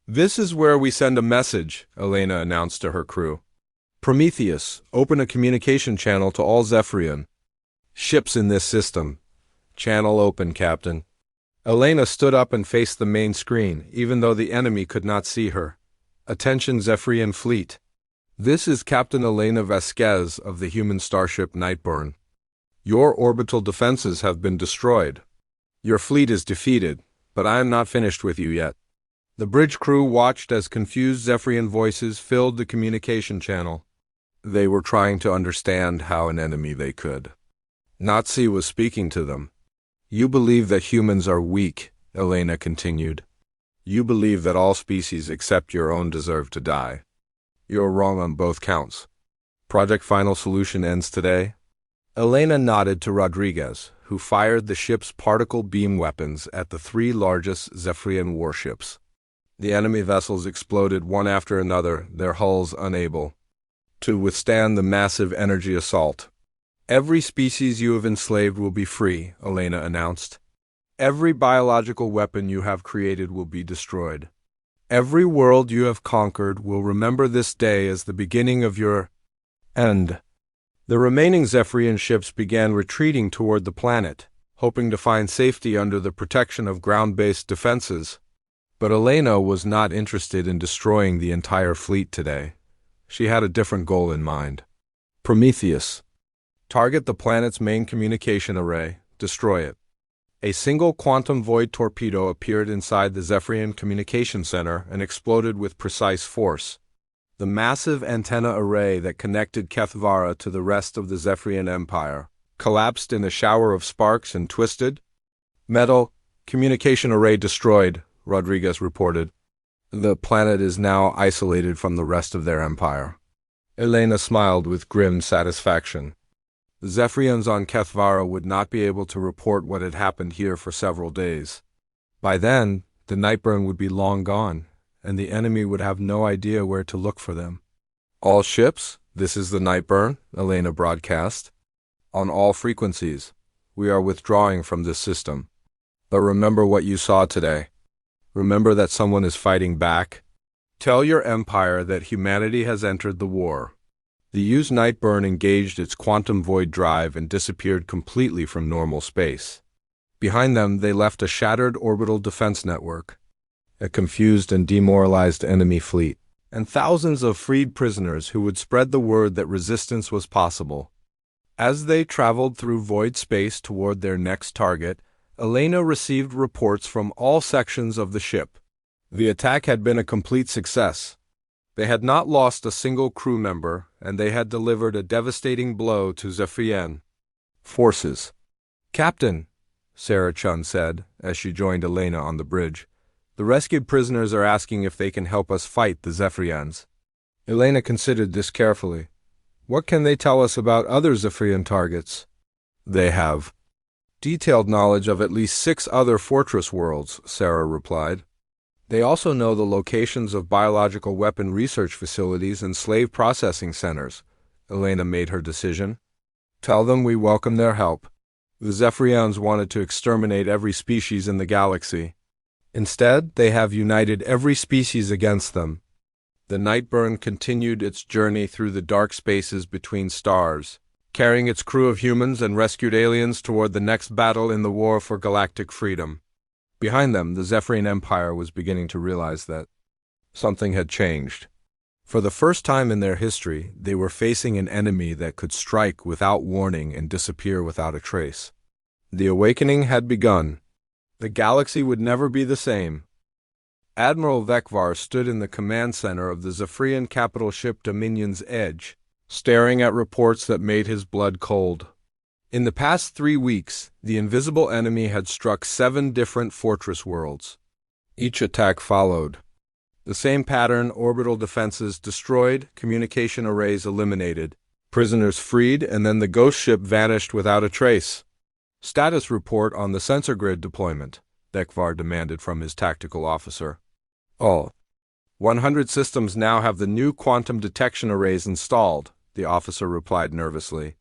"This is where we send a message," Elena announced to her crew. "Prometheus, open a communication channel to all Zephyrian ships in this system." "Channel open, Captain." Elena stood up and faced the main screen, even though the enemy could not see her. "Attention Zephyrian fleet. This is Captain Elena Vasquez of the human starship Nightborne. Your orbital defenses have been destroyed. Your fleet is defeated, but I am not finished with you yet." The bridge crew watched as confused Zephyrian voices filled the communication channel. They were trying to understand how an enemy they could not see was speaking to them. "You believe that humans are weak," Elena continued. "You believe that all species except your own deserve to die. You're wrong on both counts. Project Final Solution ends today." Elena nodded to Rodriguez, who fired the ship's particle beam weapons at the three largest Zephyrian warships. The enemy vessels exploded one after another, their hulls unable to withstand the massive energy assault. "Every species you have enslaved will be free," Elena announced. "Every biological weapon you have created will be destroyed. Every world you have conquered will remember this day as the beginning of your end." The remaining Zephyrian ships began retreating toward the planet, hoping to find safety under the protection of ground-based defenses. But Elena was not interested in destroying the entire fleet today. She had a different goal in mind. "Prometheus. Target the planet's main communication array. Destroy it." A single quantum void torpedo appeared inside the Zephyrian communication center and exploded with precise force. The massive antenna array that connected Kethvara to the rest of the Zephyrian Empire collapsed in a shower of sparks and twisted metal. "Communication array destroyed," Rodriguez reported. "The planet is now isolated from the rest of their empire." Elena smiled with grim satisfaction. The Zephyrians on Kethvara would not be able to report what had happened here for several days. By then, the Nightborne would be long gone, and the enemy would have no idea where to look for them. "All ships, this is the Nightborne," Elena broadcast. "On all frequencies, we are withdrawing from this system. But remember what you saw today. Remember that someone is fighting back. Tell your empire that humanity has entered the war." The UES Nightborne engaged its quantum void drive and disappeared completely from normal space. Behind them, they left a shattered orbital defense network, a confused and demoralized enemy fleet, and thousands of freed prisoners who would spread the word that resistance was possible. As they traveled through void space toward their next target, Elena received reports from all sections of the ship. The attack had been a complete success. They had not lost a single crew member, and they had delivered a devastating blow to Zephyrian forces. "Captain," Sarah Chun said, as she joined Elena on the bridge, "the rescued prisoners are asking if they can help us fight the Zephyrians." Elena considered this carefully. "What can they tell us about other Zephyrian targets?" "They have detailed knowledge of at least 6 other fortress worlds," Sarah replied. "They also know the locations of biological weapon research facilities and slave processing centers." Elena made her decision. "Tell them we welcome their help. The Zephyrians wanted to exterminate every species in the galaxy. Instead, they have united every species against them." The Nightborne continued its journey through the dark spaces between stars, carrying its crew of humans and rescued aliens toward the next battle in the war for galactic freedom. Behind them, the Zephyrian Empire was beginning to realize that something had changed. For the first time in their history, they were facing an enemy that could strike without warning and disappear without a trace. The awakening had begun. The galaxy would never be the same. Admiral Vekvar stood in the command center of the Zephyrian capital ship Dominion's Edge, staring at reports that made his blood cold. In the past 3 weeks, the invisible enemy had struck 7 different fortress worlds. Each attack followed the same pattern: orbital defenses destroyed, communication arrays eliminated, prisoners freed, and then the ghost ship vanished without a trace. "Status report on the sensor grid deployment," Vekvar demanded from his tactical officer. "All 100 systems now have the new quantum detection arrays installed, the officer replied nervously.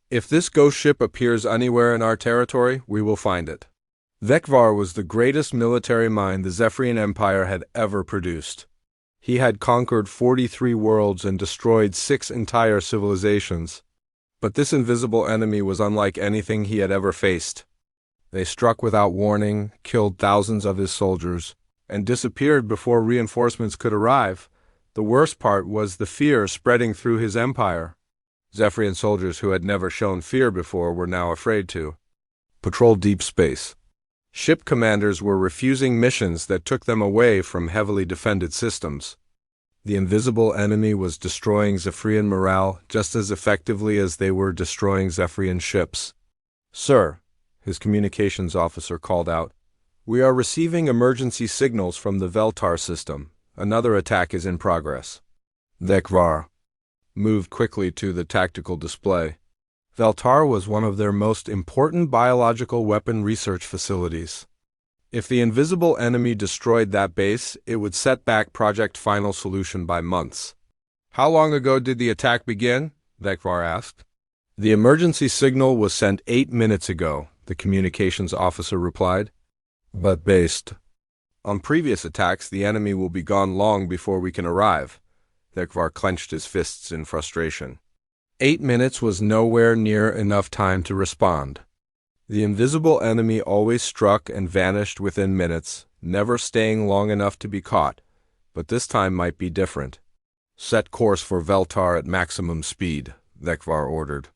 If this ghost ship appears anywhere in our territory, we will find it. Vekvar was the greatest military mind the Zephyrian Empire had ever produced. He had conquered 43 worlds and destroyed 6 entire civilizations. But this invisible enemy was unlike anything he had ever faced. They struck without warning, killed thousands of his soldiers, and disappeared before reinforcements could arrive. The worst part was the fear spreading through his empire. Zephyrian soldiers who had never shown fear before were now afraid to patrol deep space. Ship commanders were refusing missions that took them away from heavily defended systems. The invisible enemy was destroying Zephyrian morale just as effectively as they were destroying Zephyrian ships. "Sir," his communications officer called out, "we are receiving emergency signals from the Veltar system. Another attack is in progress." Vekvar moved quickly to the tactical display. Veltar was one of their most important biological weapon research facilities. If the invisible enemy destroyed that base, it would set back Project Final Solution by months. "How long ago did the attack begin?" Vekvar asked. "The emergency signal was sent 8 minutes ago," the communications officer replied. "But based on previous attacks, the enemy will be gone long before we can arrive." Vekvar clenched his fists in frustration. 8 minutes was nowhere near enough time to respond. The invisible enemy always struck and vanished within minutes, never staying long enough to be caught, but this time might be different. "Set course for Veltar at maximum speed," Vekvar ordered.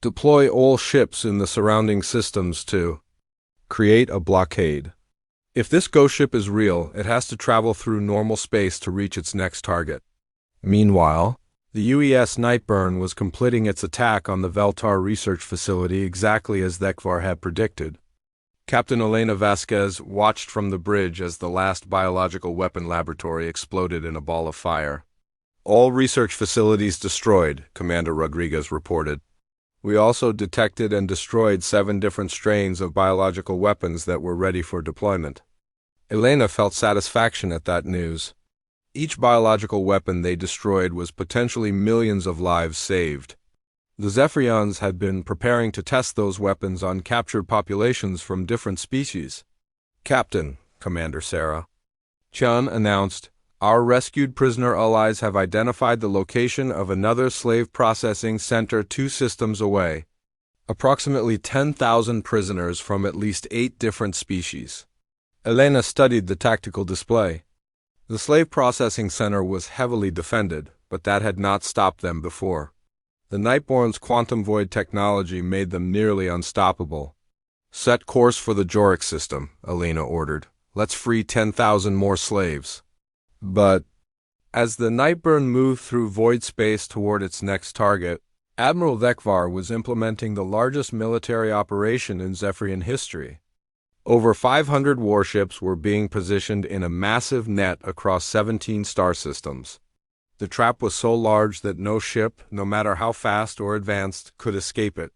"Deploy all ships in the surrounding systems to create a blockade. If this ghost ship is real, it has to travel through normal space to reach its next target." Meanwhile, the UES Nightborne was completing its attack on the Veltar research facility exactly as Vekvar had predicted. Captain Elena Vasquez watched from the bridge as the last biological weapon laboratory exploded in a ball of fire. "All research facilities destroyed," Commander Rodriguez reported. "We also detected and destroyed 7 different strains of biological weapons that were ready for deployment." Elena felt satisfaction at that news. Each biological weapon they destroyed was potentially millions of lives saved. The Zephyrians had been preparing to test those weapons on captured populations from different species. "Captain," Commander Sarah Chun announced, "our rescued prisoner allies have identified the location of another slave processing center 2 systems away. Approximately 10,000 prisoners from at least 8 different species." Elena studied the tactical display. The slave processing center was heavily defended, but that had not stopped them before. The Nightborne's quantum void technology made them nearly unstoppable. "Set course for the Joric system," Elena ordered. "Let's free 10,000 more slaves." But as the Nightborne moved through void space toward its next target, Admiral Vekvar was implementing the largest military operation in Zephyrian history. Over 500 warships were being positioned in a massive net across 17 star systems. The trap was so large that no ship, no matter how fast or advanced, could escape it.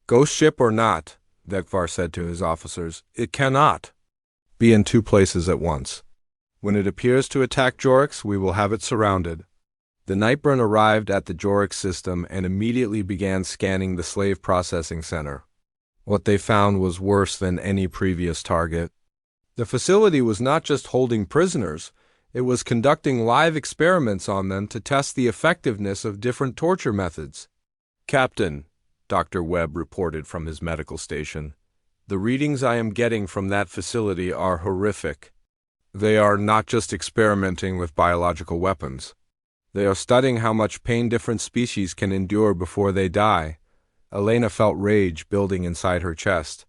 "Ghost ship or not," Vekvar said to his officers, "it cannot be in 2 places at once. When it appears to attack Joric, we will have it surrounded." The Nightborne arrived at the Joric system and immediately began scanning the slave processing center. What they found was worse than any previous target. The facility was not just holding prisoners, it was conducting live experiments on them to test the effectiveness of different torture methods. "Captain," Dr. Webb reported from his medical station, "the readings I am getting from that facility are horrific. They are not just experimenting with biological weapons. They are studying how much pain different species can endure before they die." Elena felt rage building inside her chest.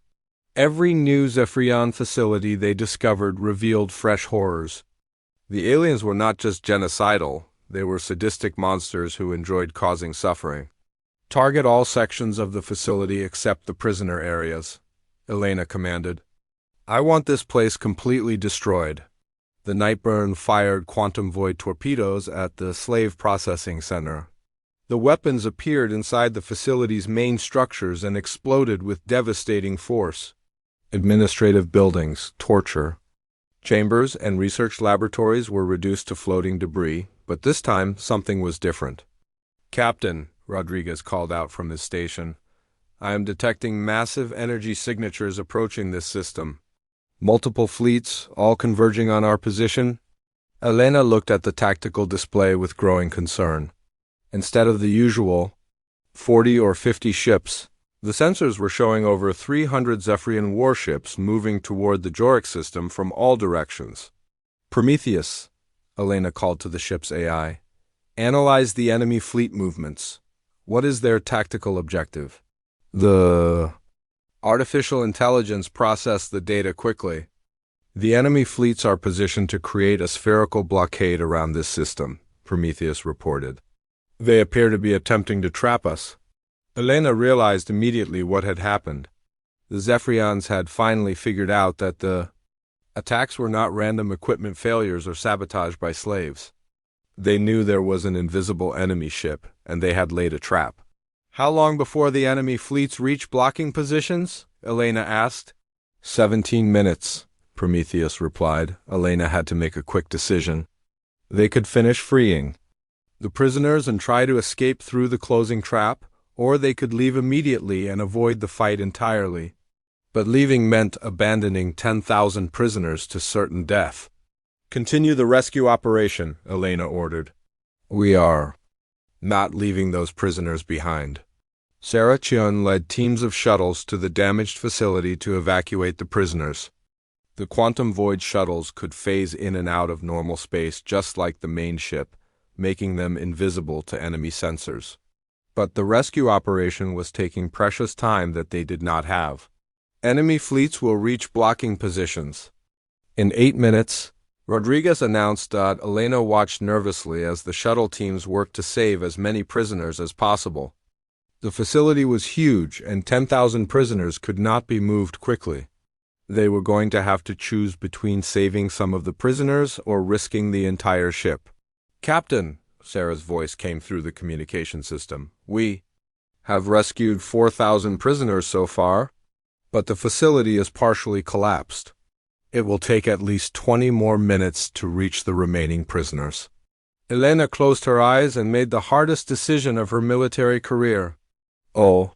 Every new Zephyrian facility they discovered revealed fresh horrors. The aliens were not just genocidal, they were sadistic monsters who enjoyed causing suffering. "Target all sections of the facility except the prisoner areas," Elena commanded. "I want this place completely destroyed." The Nightborne fired quantum void torpedoes at the slave processing center. The weapons appeared inside the facility's main structures and exploded with devastating force. Administrative buildings, torture, Chambers and research laboratories were reduced to floating debris, but this time something was different. "Captain," Rodriguez called out from his station, "I am detecting massive energy signatures approaching this system. Multiple fleets, all converging on our position." Elena looked at the tactical display with growing concern. Instead of the usual 40 or 50 ships, the sensors were showing over 300 Zephyrian warships moving toward the Joric system from all directions. "Prometheus," Elena called to the ship's AI, "analyze the enemy fleet movements. What is their tactical objective?" The artificial intelligence processed the data quickly. "The enemy fleets are positioned to create a spherical blockade around this system," Prometheus reported. "They appear to be attempting to trap us." Elena realized immediately what had happened. The Zephyrians had finally figured out that the attacks were not random equipment failures or sabotage by slaves. They knew there was an invisible enemy ship, and they had laid a trap. "How long before the enemy fleets reach blocking positions?" Elena asked. 17 minutes, Prometheus replied. Elena had to make a quick decision. They could finish freeing the prisoners and try to escape through the closing trap, or they could leave immediately and avoid the fight entirely. But leaving meant abandoning 10,000 prisoners to certain death. "Continue the rescue operation," Elena ordered. "We are not leaving those prisoners behind." Sarah Chun led teams of shuttles to the damaged facility to evacuate the prisoners. The quantum void shuttles could phase in and out of normal space just like the main ship, making them invisible to enemy sensors. But the rescue operation was taking precious time that they did not have. "Enemy fleets will reach blocking positions in 8 minutes, Rodriguez announced. Elena watched nervously as the shuttle teams worked to save as many prisoners as possible. The facility was huge, and 10,000 prisoners could not be moved quickly. They were going to have to choose between saving some of the prisoners or risking the entire ship. "Captain," Sarah's voice came through the communication system, "we have rescued 4,000 prisoners so far, but the facility is partially collapsed. It will take at least 20 more minutes to reach the remaining prisoners." Elena closed her eyes and made the hardest decision of her military career. "Oh,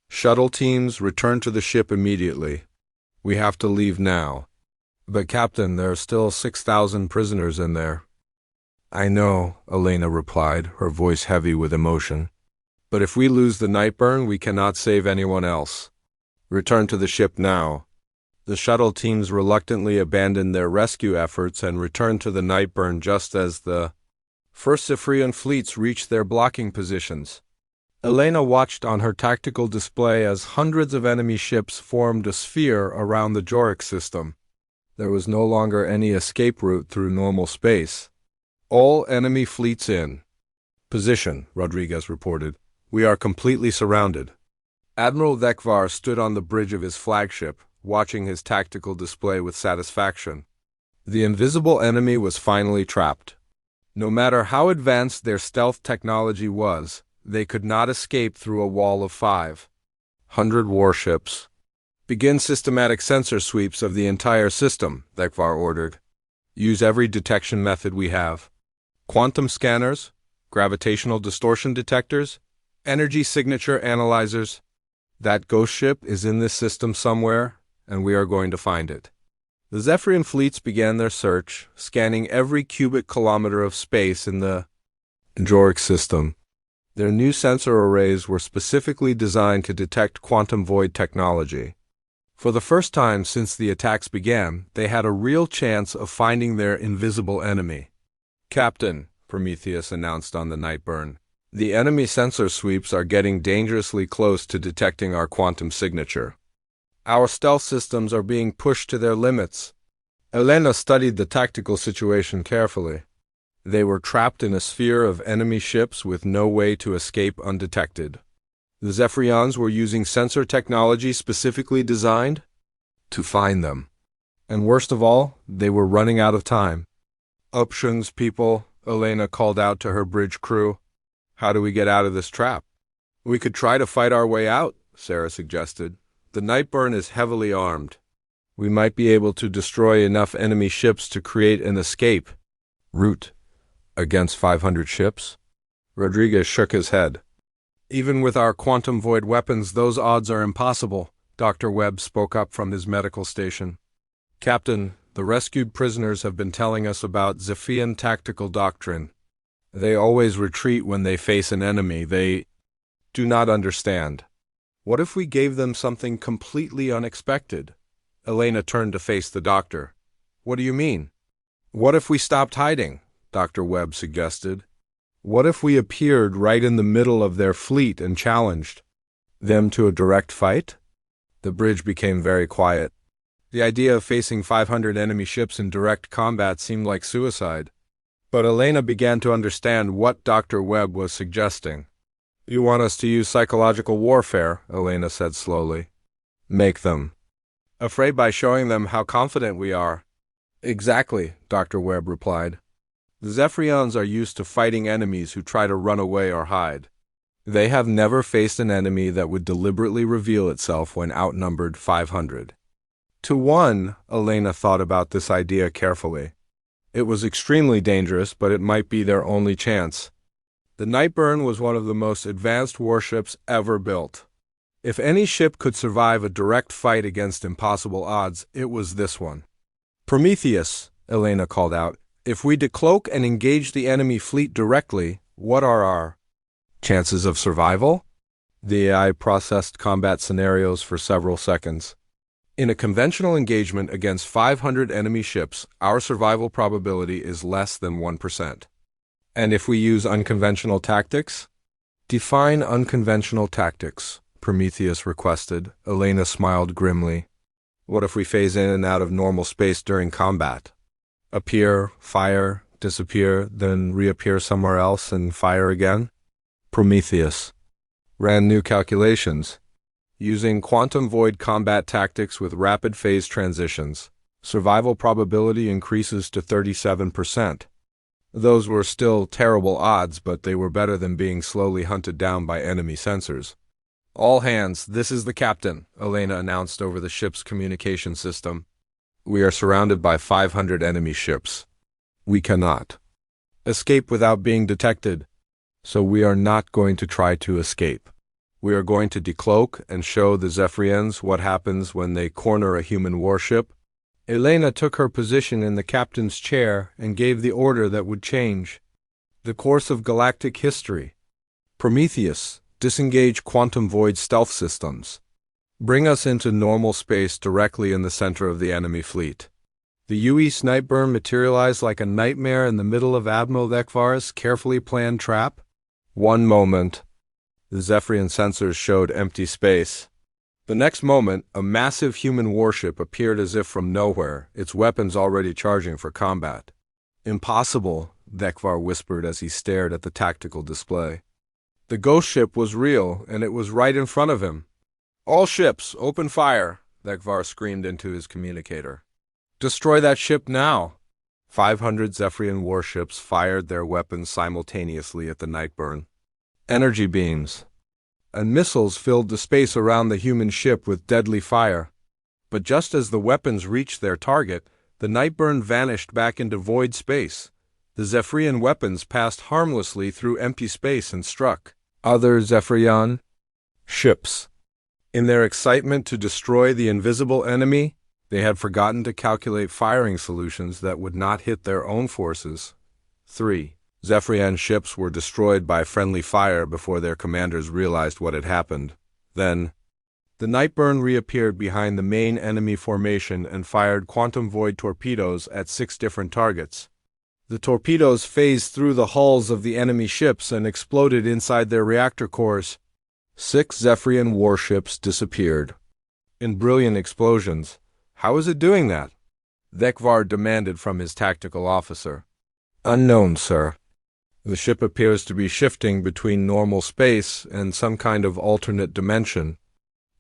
shuttle teams, return to the ship immediately. We have to leave now." "But Captain, there are still 6,000 prisoners in there." "I know," Elena replied, her voice heavy with emotion. "But if we lose the Nightborne, we cannot save anyone else. Return to the ship now." The shuttle teams reluctantly abandoned their rescue efforts and returned to the Nightborne just as the first Zephyrian fleets reached their blocking positions. Elena watched on her tactical display as hundreds of enemy ships formed a sphere around the Joric system. There was no longer any escape route through normal space. "All enemy fleets in position," Rodriguez reported. "We are completely surrounded." Admiral Vekvar stood on the bridge of his flagship, watching his tactical display with satisfaction. The invisible enemy was finally trapped. No matter how advanced their stealth technology was, they could not escape through a wall of 500 warships. "Begin systematic sensor sweeps of the entire system," Vekvar ordered. "Use every detection method we have. Quantum scanners, gravitational distortion detectors, energy signature analyzers. That ghost ship is in this system somewhere, and we are going to find it." The Zephyrian fleets began their search, scanning every cubic kilometer of space in the Joric system. Their new sensor arrays were specifically designed to detect quantum void technology. For the first time since the attacks began, they had a real chance of finding their invisible enemy. "Captain," Prometheus announced on the Nightborne, "the enemy sensor sweeps are getting dangerously close to detecting our quantum signature. Our stealth systems are being pushed to their limits." Elena studied the tactical situation carefully. They were trapped in a sphere of enemy ships with no way to escape undetected. The Zephyrians were using sensor technology specifically designed to find them. And worst of all, they were running out of time. "Options, people," Elena called out to her bridge crew. "How do we get out of this trap?" "We could try to fight our way out," Sarah suggested. "The Nightborne is heavily armed." We might be able to destroy enough enemy ships to create an escape route against 500 ships? Rodriguez shook his head. Even with our quantum void weapons, those odds are impossible, Dr. Webb spoke up from his medical station. Captain, the rescued prisoners have been telling us about Zephian tactical doctrine. They always retreat when they face an enemy they do not understand. What if we gave them something completely unexpected? Elena turned to face the doctor. What do you mean? What if we stopped hiding? Dr. Webb suggested. What if we appeared right in the middle of their fleet and challenged them to a direct fight? The bridge became very quiet. The idea of facing 500 enemy ships in direct combat seemed like suicide. But Elena began to understand what Dr. Webb was suggesting. You want us to use psychological warfare, Elena said slowly. Make them afraid by showing them how confident we are. Exactly, Dr. Webb replied. The Zephyrians are used to fighting enemies who try to run away or hide. They have never faced an enemy that would deliberately reveal itself when outnumbered 500. To one, Elena thought about this idea carefully. It was extremely dangerous, but it might be their only chance. The Nightborne was one of the most advanced warships ever built. If any ship could survive a direct fight against impossible odds, it was this one. Prometheus, Elena called out, if we decloak and engage the enemy fleet directly, what are our chances of survival? The AI processed combat scenarios for several seconds. In a conventional engagement against 500 enemy ships, our survival probability is less than 1%. And if we use unconventional tactics? Define unconventional tactics, Prometheus requested. Elena smiled grimly. What if we phase in and out of normal space during combat? Appear, fire, disappear, then reappear somewhere else and fire again? Prometheus ran new calculations. Using quantum void combat tactics with rapid phase transitions, survival probability increases to 37%. Those were still terrible odds, but they were better than being slowly hunted down by enemy sensors. All hands, this is the captain, Elena announced over the ship's communication system. We are surrounded by 500 enemy ships. We cannot escape without being detected, so we are not going to try to escape. We are going to decloak and show the Zephyrians what happens when they corner a human warship. Elena took her position in the captain's chair and gave the order that would change the course of galactic history. Prometheus, disengage quantum void stealth systems. Bring us into normal space directly in the center of the enemy fleet. The UES Nightborne materialized like a nightmare in the middle of Admiral Ekvar's carefully planned trap. One moment. The Zephyrian sensors showed empty space. The next moment, a massive human warship appeared as if from nowhere, its weapons already charging for combat. Impossible, Ekvar whispered as he stared at the tactical display. The ghost ship was real, and it was right in front of him. All ships, open fire, Ekvar screamed into his communicator. Destroy that ship now. 500 Zephyrian warships fired their weapons simultaneously at the Nightborne. Energy beams and missiles filled the space around the human ship with deadly fire. But just as the weapons reached their target, the Nightborne vanished back into void space. The Zephyrian weapons passed harmlessly through empty space and struck other Zephyrian ships. In their excitement to destroy the invisible enemy, they had forgotten to calculate firing solutions that would not hit their own forces. 3. Zephyrian ships were destroyed by friendly fire before their commanders realized what had happened. Then, the Nightborne reappeared behind the main enemy formation and fired quantum void torpedoes at 6 different targets. The torpedoes phased through the hulls of the enemy ships and exploded inside their reactor cores. 6 Zephyrian warships disappeared in brilliant explosions. How is it doing that? Ekvar demanded from his tactical officer. Unknown, sir. The ship appears to be shifting between normal space and some kind of alternate dimension.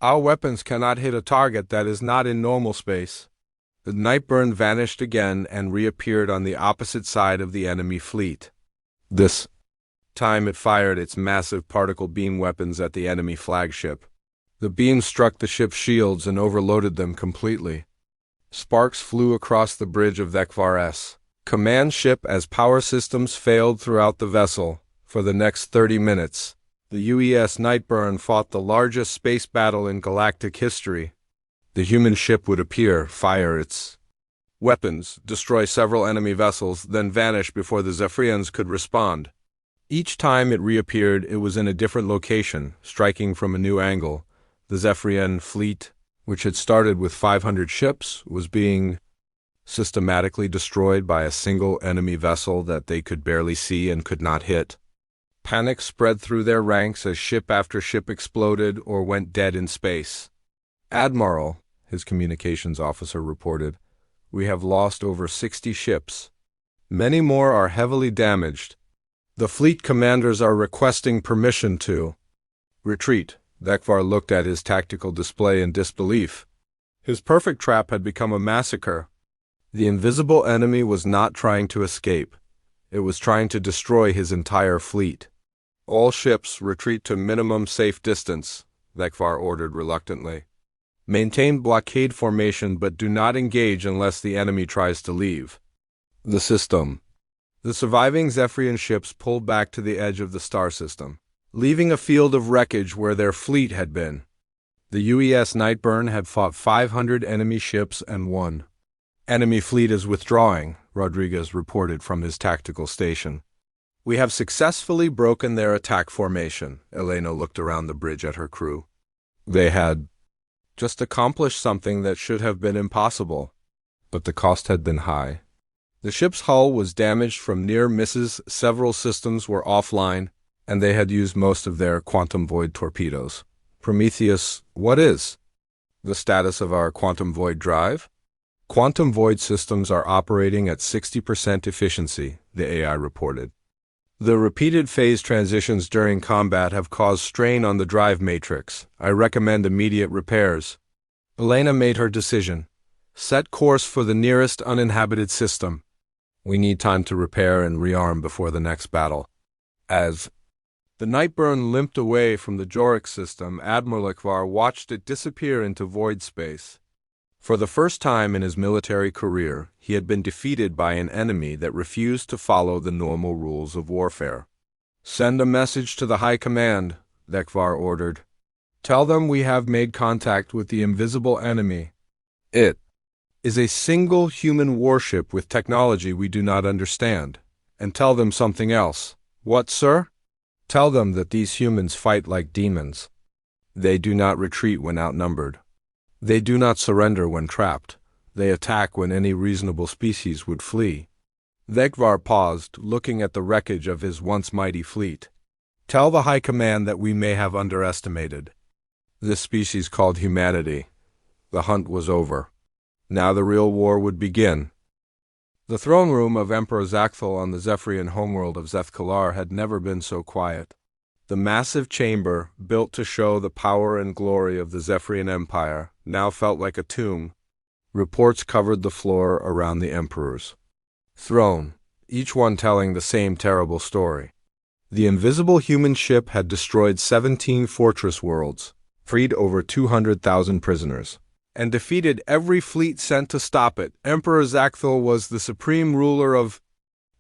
Our weapons cannot hit a target that is not in normal space. The Nightborne vanished again and reappeared on the opposite side of the enemy fleet. This time it fired its massive particle beam weapons at the enemy flagship. The beams struck the ship's shields and overloaded them completely. Sparks flew across the bridge of Thekvar's command ship as power systems failed throughout the vessel. For the next 30 minutes, the UES Nightborne fought the largest space battle in galactic history. The human ship would appear, fire its weapons, destroy several enemy vessels, then vanish before the Zephyrians could respond. Each time it reappeared, it was in a different location, striking from a new angle. The Zephyrian fleet, which had started with 500 ships, was being systematically destroyed by a single enemy vessel that they could barely see and could not hit. Panic spread through their ranks as ship after ship exploded or went dead in space. "Admiral," his communications officer reported, "we have lost over 60 ships. Many more are heavily damaged. The fleet commanders are requesting permission to retreat." Thekvar looked at his tactical display in disbelief. His perfect trap had become a massacre. The invisible enemy was not trying to escape. It was trying to destroy his entire fleet. "All ships retreat to minimum safe distance," Thekvar ordered reluctantly. "Maintain blockade formation but do not engage unless the enemy tries to leave." The system. The surviving Zephyrian ships pulled back to the edge of the star system, leaving a field of wreckage where their fleet had been. The UES Nightborne had fought 500 enemy ships and won. "Enemy fleet is withdrawing," Rodriguez reported from his tactical station. "We have successfully broken their attack formation." Elena looked around the bridge at her crew. They had just accomplished something that should have been impossible, but the cost had been high. The ship's hull was damaged from near misses, several systems were offline, and they had used most of their quantum void torpedoes. "Prometheus, what is the status of our quantum void drive?" "Quantum void systems are operating at 60% efficiency," the AI reported. "The repeated phase transitions during combat have caused strain on the drive matrix. I recommend immediate repairs." Elena made her decision. "Set course for the nearest uninhabited system. We need time to repair and rearm before the next battle." As the Nightborne limped away from the Joric system, Admiral Thekvar watched it disappear into void space. For the first time in his military career, he had been defeated by an enemy that refused to follow the normal rules of warfare. "Send a message to the High Command," Thekvar ordered. "Tell them we have made contact with the invisible enemy. It is a single human warship with technology we do not understand. And tell them something else." "What, sir?" "Tell them that these humans fight like demons. They do not retreat when outnumbered. They do not surrender when trapped. They attack when any reasonable species would flee." Thekvar paused, looking at the wreckage of his once mighty fleet. "Tell the High Command that we may have underestimated this species called humanity. The hunt was over. Now the real war would begin." The throne room of Emperor Zakthal on the Zephyrian homeworld of Zethkalar had never been so quiet. The massive chamber, built to show the power and glory of the Zephyrian Empire, now felt like a tomb. Reports covered the floor around the Emperor's throne, each one telling the same terrible story. The invisible human ship had destroyed 17 fortress worlds, freed over 200,000 prisoners, and defeated every fleet sent to stop it. Emperor Zakthal was the supreme ruler of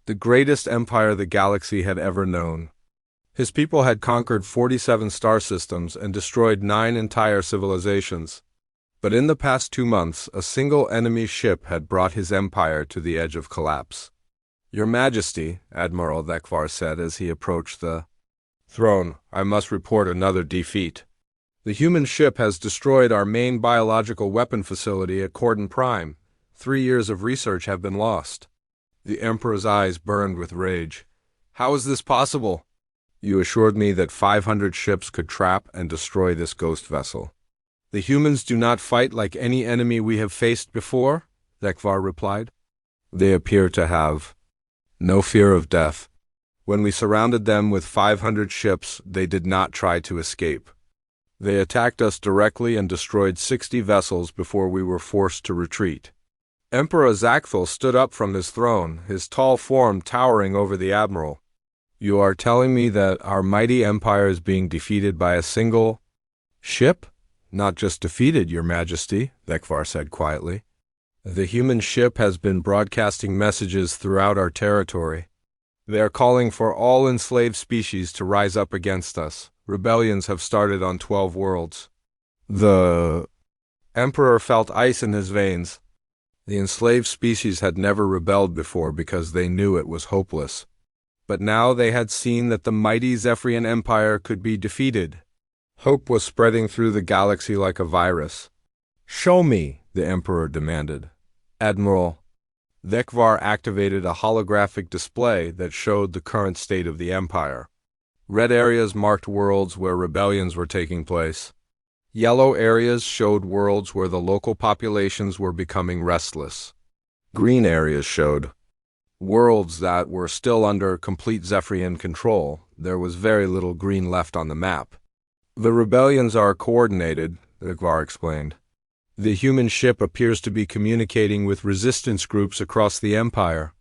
the greatest empire the galaxy had ever known. His people had conquered 47 star systems and destroyed 9 entire civilizations. But in the past 2 months, a single enemy ship had brought his empire to the edge of collapse. "Your Majesty," Admiral Thekvar said as he approached the throne, "I must report another defeat. The human ship has destroyed our main biological weapon facility at Cordon Prime. 3 years of research have been lost." The Emperor's eyes burned with rage. "How is this possible?" "You assured me that 500 ships could trap and destroy this ghost vessel." "The humans do not fight like any enemy we have faced before," Thekvar replied. "They appear to have no fear of death. When we surrounded them with 500 ships, they did not try to escape. They attacked us directly and destroyed 60 vessels before we were forced to retreat." Emperor Zakthal stood up from his throne, his tall form towering over the admiral. "You are telling me that our mighty empire is being defeated by a single ship?" "Not just defeated, Your Majesty," Thekvar said quietly. The human ship has been broadcasting messages throughout our territory. They are calling for all enslaved species to rise up against us. Rebellions have started on 12 worlds. The Emperor felt ice in his veins. The enslaved species had never rebelled before because they knew it was hopeless. But now they had seen that the mighty Zephyrian Empire could be defeated. Hope was spreading through the galaxy like a virus. "Show me," the Emperor demanded. Admiral Thekvar activated a holographic display that showed the current state of the Empire. Red areas marked worlds where rebellions were taking place. Yellow areas showed worlds where the local populations were becoming restless. Green areas showed worlds that were still under complete Zephyrian control. There was very little green left on the map. "The rebellions are coordinated," Thekvar explained. "The human ship appears to be communicating with resistance groups across the Empire.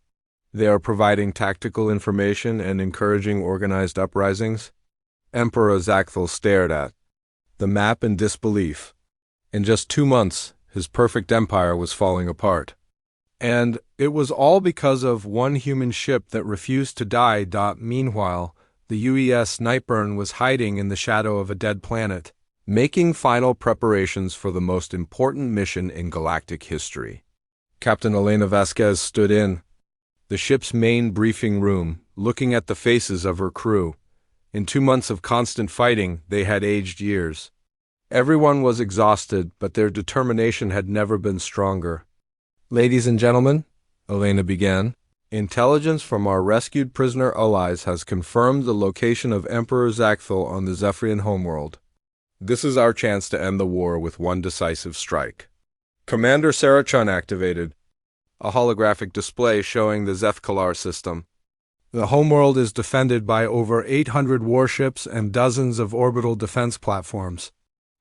They are providing tactical information and encouraging organized uprisings." Emperor Zaxthel stared at the map in disbelief. In just 2 months, his perfect empire was falling apart. And it was all because of one human ship that refused to die. Meanwhile, the UES Nightborne was hiding in the shadow of a dead planet, making final preparations for the most important mission in galactic history. Captain Elena Vasquez stood in the ship's main briefing room, looking at the faces of her crew. In 2 months of constant fighting, they had aged years. Everyone was exhausted, but their determination had never been stronger. "Ladies and gentlemen," Elena began, "intelligence from our rescued prisoner allies has confirmed the location of Emperor Zaxthel on the Zephyrian homeworld. This is our chance to end the war with one decisive strike." Commander Sarachun activated a holographic display showing the Zethkalar system. The homeworld is defended by over 800 warships and dozens of orbital defense platforms.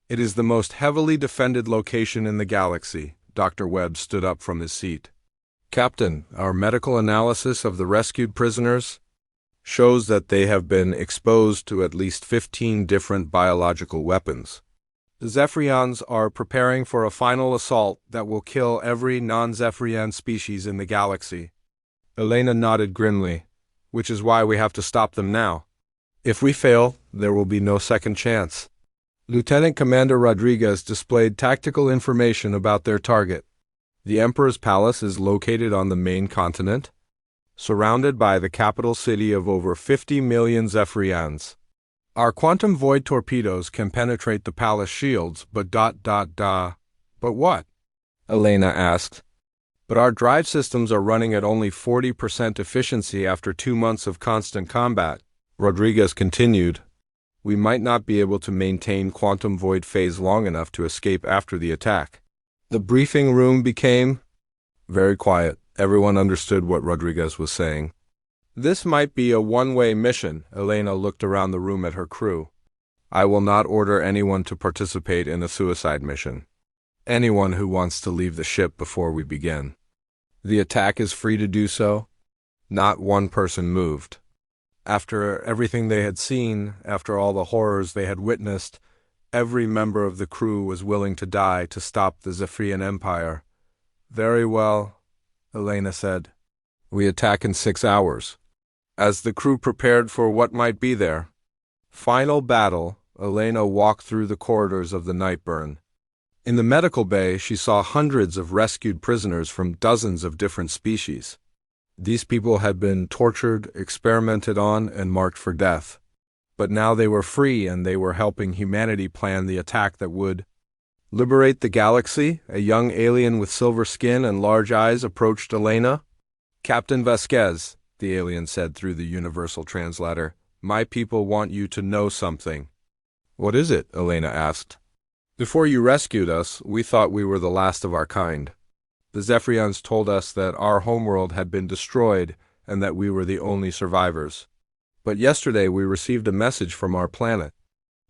It is the most heavily defended location in the galaxy. Dr. Webb stood up from his seat. "Captain, our medical analysis of the rescued prisoners shows that they have been exposed to at least 15 different biological weapons. The Zephyrians are preparing for a final assault that will kill every non-Zephyrian species in the galaxy." Elena nodded grimly. "Which is why we have to stop them now. If we fail, there will be no second chance." Lieutenant Commander Rodriguez displayed tactical information about their target. The Emperor's palace is located on the main continent, surrounded by the capital city of over 50 million Zephyrians. "Our quantum void torpedoes can penetrate the palace shields, but But what?" Elena asked. "But our drive systems are running at only 40% efficiency after 2 months of constant combat," Rodriguez continued. "We might not be able to maintain quantum void phase long enough to escape after the attack." The briefing room became very quiet. Everyone understood what Rodriguez was saying. "This might be a one-way mission." Elena looked around the room at her crew. "I will not order anyone to participate in a suicide mission. Anyone who wants to leave the ship before we begin. The attack is free to do so." Not one person moved. After everything they had seen, after all the horrors they had witnessed, every member of the crew was willing to die to stop the Zephyrian Empire. "Very well," Elena said. "We attack in 6 hours." As the crew prepared for what might be their final battle, Elena walked through the corridors of the Nightborne. In the medical bay, she saw hundreds of rescued prisoners from dozens of different species. These people had been tortured, experimented on, and marked for death. But now they were free, and they were helping humanity plan the attack that would liberate the galaxy. A young alien with silver skin and large eyes approached Elena. "Captain Vasquez," the alien said through the universal translator, "my people want you to know something." "What is it?" Elena asked. "Before you rescued us, we thought we were the last of our kind. The Zephyrians told us that our homeworld had been destroyed and that we were the only survivors. But yesterday we received a message from our planet.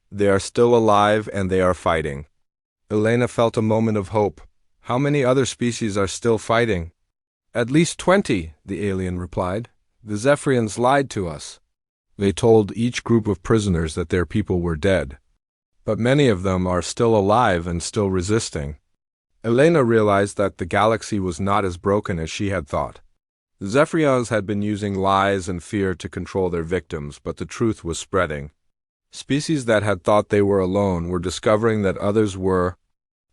They are still alive and they are fighting." Elena felt a moment of hope. "How many other species are still fighting?" "At least 20, the alien replied. "The Zephyrians lied to us. They told each group of prisoners that their people were dead. But many of them are still alive and still resisting." Elena realized that the galaxy was not as broken as she had thought. The Zephyrians had been using lies and fear to control their victims, but the truth was spreading. Species that had thought they were alone were discovering that others were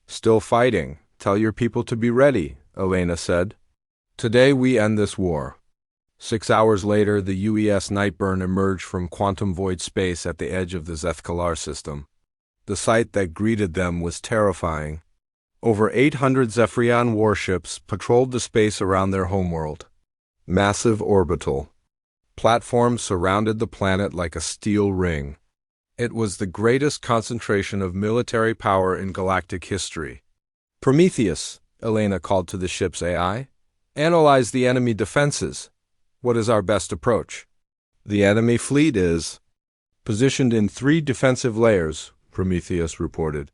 still fighting. "Tell your people to be ready," Elena said. "Today we end this war." 6 hours later, the UES Nightborne emerged from quantum void space at the edge of the Zethkalar system. The sight that greeted them was terrifying. Over 800 Zephyrian warships patrolled the space around their homeworld. Massive orbital platforms surrounded the planet like a steel ring. It was the greatest concentration of military power in galactic history. "Prometheus," Elena called to the ship's AI. "Analyze the enemy defenses. What is our best approach?" "The enemy fleet is positioned in 3 defensive layers," Prometheus reported.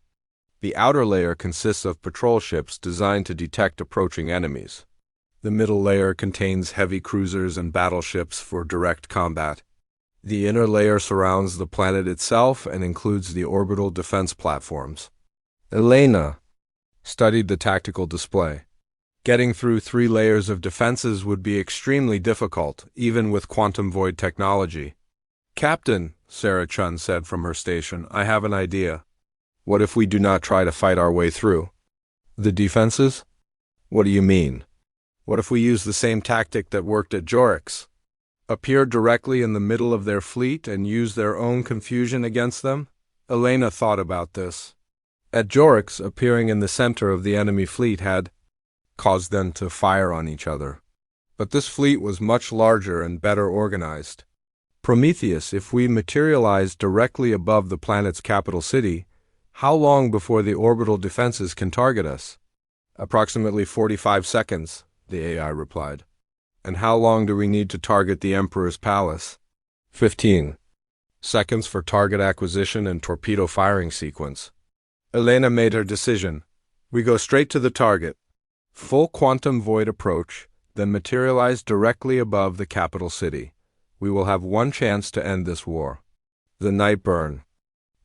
"The outer layer consists of patrol ships designed to detect approaching enemies. The middle layer contains heavy cruisers and battleships for direct combat. The inner layer surrounds the planet itself and includes the orbital defense platforms." Elena studied the tactical display. Getting through 3 layers of defenses would be extremely difficult, even with quantum void technology. "Captain," Sarah Chun said from her station, "I have an idea. What if we do not try to fight our way through the defenses?" "What do you mean?" "What if we use the same tactic that worked at Joric's? Appear directly in the middle of their fleet and use their own confusion against them?" Elena thought about this. At Joric's, appearing in the center of the enemy fleet had caused them to fire on each other. But this fleet was much larger and better organized. "Prometheus, if we materialize directly above the planet's capital city, how long before the orbital defenses can target us?" "Approximately 45 seconds, the AI replied. "And how long do we need to target the Emperor's palace?" 15 seconds for target acquisition and torpedo firing sequence. Elena made her decision. "We go straight to the target. Full quantum void approach, then materialize directly above the capital city. We will have one chance to end this war." The Nightborne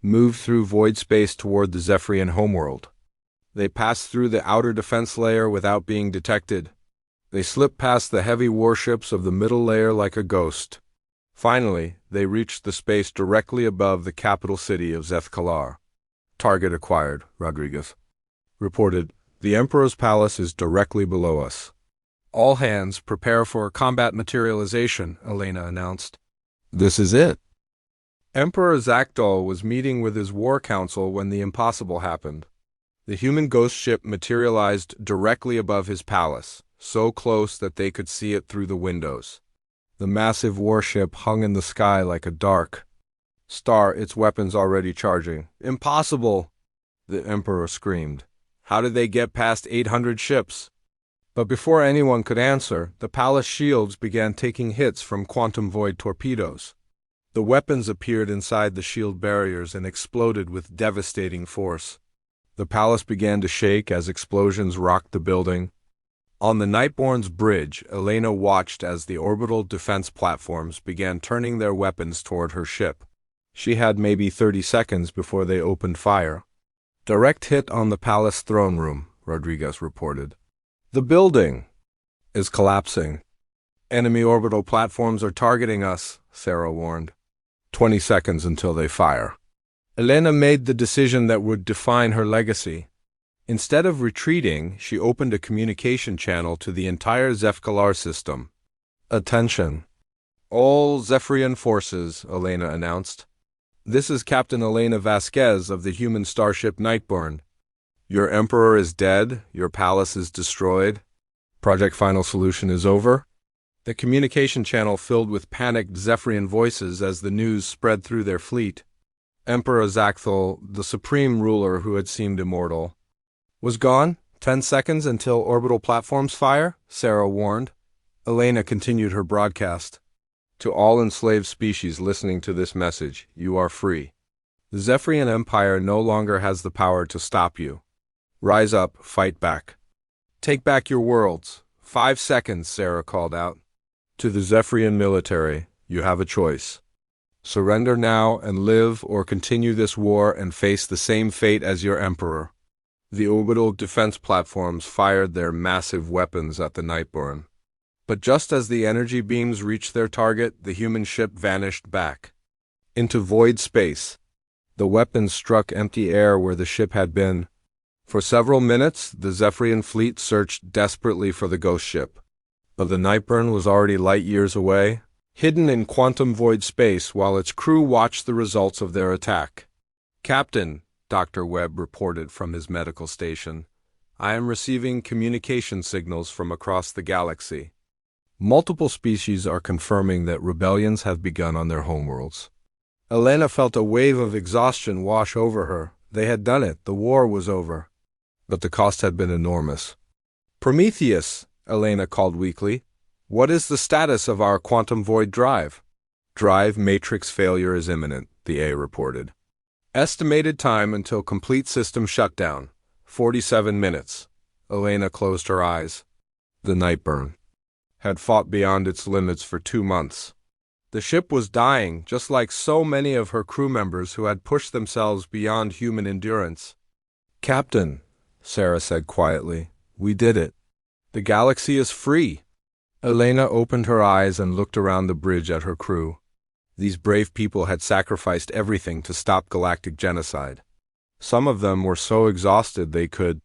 moved through void space toward the Zephyrian homeworld. They passed through the outer defense layer without being detected. They slipped past the heavy warships of the middle layer like a ghost. Finally, they reached the space directly above the capital city of Zethkalar. "Target acquired," Rodriguez reported. "The Emperor's palace is directly below us." "All hands prepare for combat materialization," Elena announced. "This is it." Emperor Zakdal was meeting with his war council when the impossible happened. The human ghost ship materialized directly above his palace, so close that they could see it through the windows. The massive warship hung in the sky like a dark star, its weapons already charging. "Impossible!" the Emperor screamed. "How did they get past 800 ships?" But before anyone could answer, the palace shields began taking hits from quantum void torpedoes. The weapons appeared inside the shield barriers and exploded with devastating force. The palace began to shake as explosions rocked the building. On the Nightborne's bridge, Elena watched as the orbital defense platforms began turning their weapons toward her ship. She had maybe 30 seconds before they opened fire. "Direct hit on the palace throne room," Rodriguez reported. "The building is collapsing. Enemy orbital platforms are targeting us," Sarah warned. 20 seconds until they fire." Elena made the decision that would define her legacy. Instead of retreating, she opened a communication channel to the entire Zethkalar system. "Attention, all Zephyrian forces," Elena announced. "This is Captain Elena Vasquez of the human starship Nightborne. Your Emperor is dead, your palace is destroyed. Project Final Solution is over." The communication channel filled with panicked Zephyrian voices as the news spread through their fleet. Emperor Zakthal, the supreme ruler who had seemed immortal, was gone. 10 seconds until orbital platforms fire, Sarah warned. Elena continued her broadcast. "To all enslaved species listening to this message, you are free. The Zephyrian Empire no longer has the power to stop you. Rise up, fight back. Take back your worlds." 5 seconds, Sarah called out. "To the Zephyrian military, you have a choice. Surrender now and live, or continue this war and face the same fate as your Emperor." The orbital defense platforms fired their massive weapons at the Nightborne. But just as the energy beams reached their target, the human ship vanished back into void space. The weapons struck empty air where the ship had been. For several minutes, the Zephyrian fleet searched desperately for the ghost ship. But the Nightborne was already light years away, hidden in quantum void space while its crew watched the results of their attack. "Captain," Dr. Webb reported from his medical station, "I am receiving communication signals from across the galaxy. Multiple species are confirming that rebellions have begun on their homeworlds." Elena felt a wave of exhaustion wash over her. They had done it. The war was over. But the cost had been enormous. "Prometheus," Elena called weakly, "what is the status of our quantum void drive?" "Drive matrix failure is imminent," the A reported. "Estimated time until complete system shutdown, 47 minutes. Elena closed her eyes. The Nightborne had fought beyond its limits for 2 months. The ship was dying, just like so many of her crew members who had pushed themselves beyond human endurance. "Captain," Sarah said quietly, "we did it. The galaxy is free." Elena opened her eyes and looked around the bridge at her crew. These brave people had sacrificed everything to stop galactic genocide. Some of them were so exhausted they could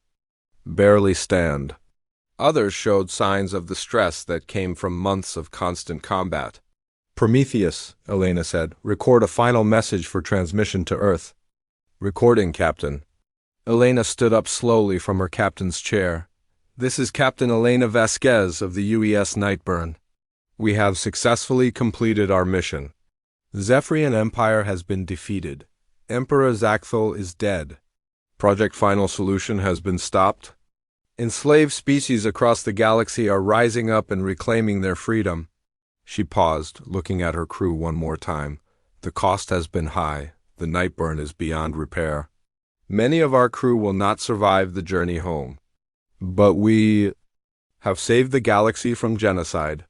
barely stand. Others showed signs of the stress that came from months of constant combat. "Prometheus," Elena said, "record a final message for transmission to Earth." "Recording, Captain." Elena stood up slowly from her captain's chair. "This is Captain Elena Vasquez of the UES Nightborne. We have successfully completed our mission. The Zephyrian Empire has been defeated. Emperor Zaxthel is dead. Project Final Solution has been stopped. Enslaved species across the galaxy are rising up and reclaiming their freedom." She paused, looking at her crew one more time. "The cost has been high. The Nightborne is beyond repair. Many of our crew will not survive the journey home. But we have saved the galaxy from genocide.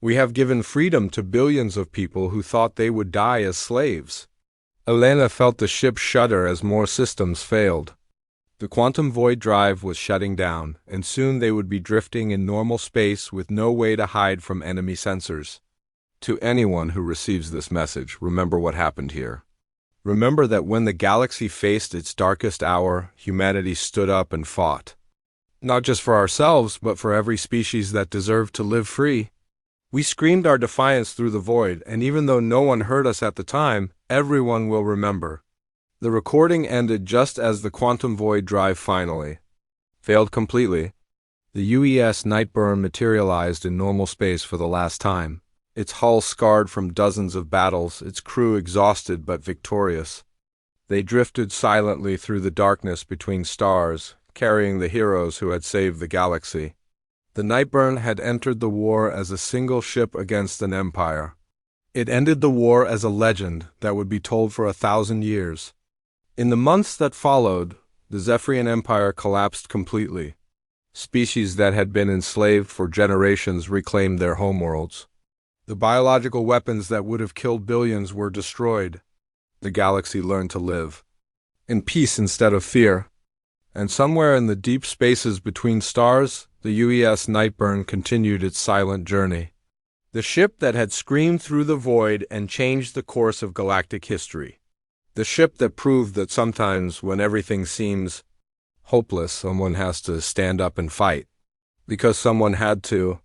We have given freedom to billions of people who thought they would die as slaves." Elena felt the ship shudder as more systems failed. The quantum void drive was shutting down, and soon they would be drifting in normal space with no way to hide from enemy sensors. To anyone who receives this message, remember what happened here. Remember that when the galaxy faced its darkest hour, humanity stood up and fought. Not just for ourselves, but for every species that deserved to live free. We screamed our defiance through the void, and even though no one heard us at the time, everyone will remember. The recording ended just as the quantum void drive finally failed completely. The UES Nightborne materialized in normal space for the last time, its hull scarred from dozens of battles, its crew exhausted but victorious. They drifted silently through the darkness between stars, carrying the heroes who had saved the galaxy. The Nightborne had entered the war as a single ship against an empire. It ended the war as a legend that would be told for 1,000 years. In the months that followed, the Zephyrian Empire collapsed completely. Species that had been enslaved for generations reclaimed their homeworlds. The biological weapons that would have killed billions were destroyed. The galaxy learned to live in peace instead of fear. And somewhere in the deep spaces between stars, the UES Nightborne continued its silent journey. The ship that had screamed through the void and changed the course of galactic history. The ship that proved that sometimes when everything seems hopeless, someone has to stand up and fight. Because someone had to.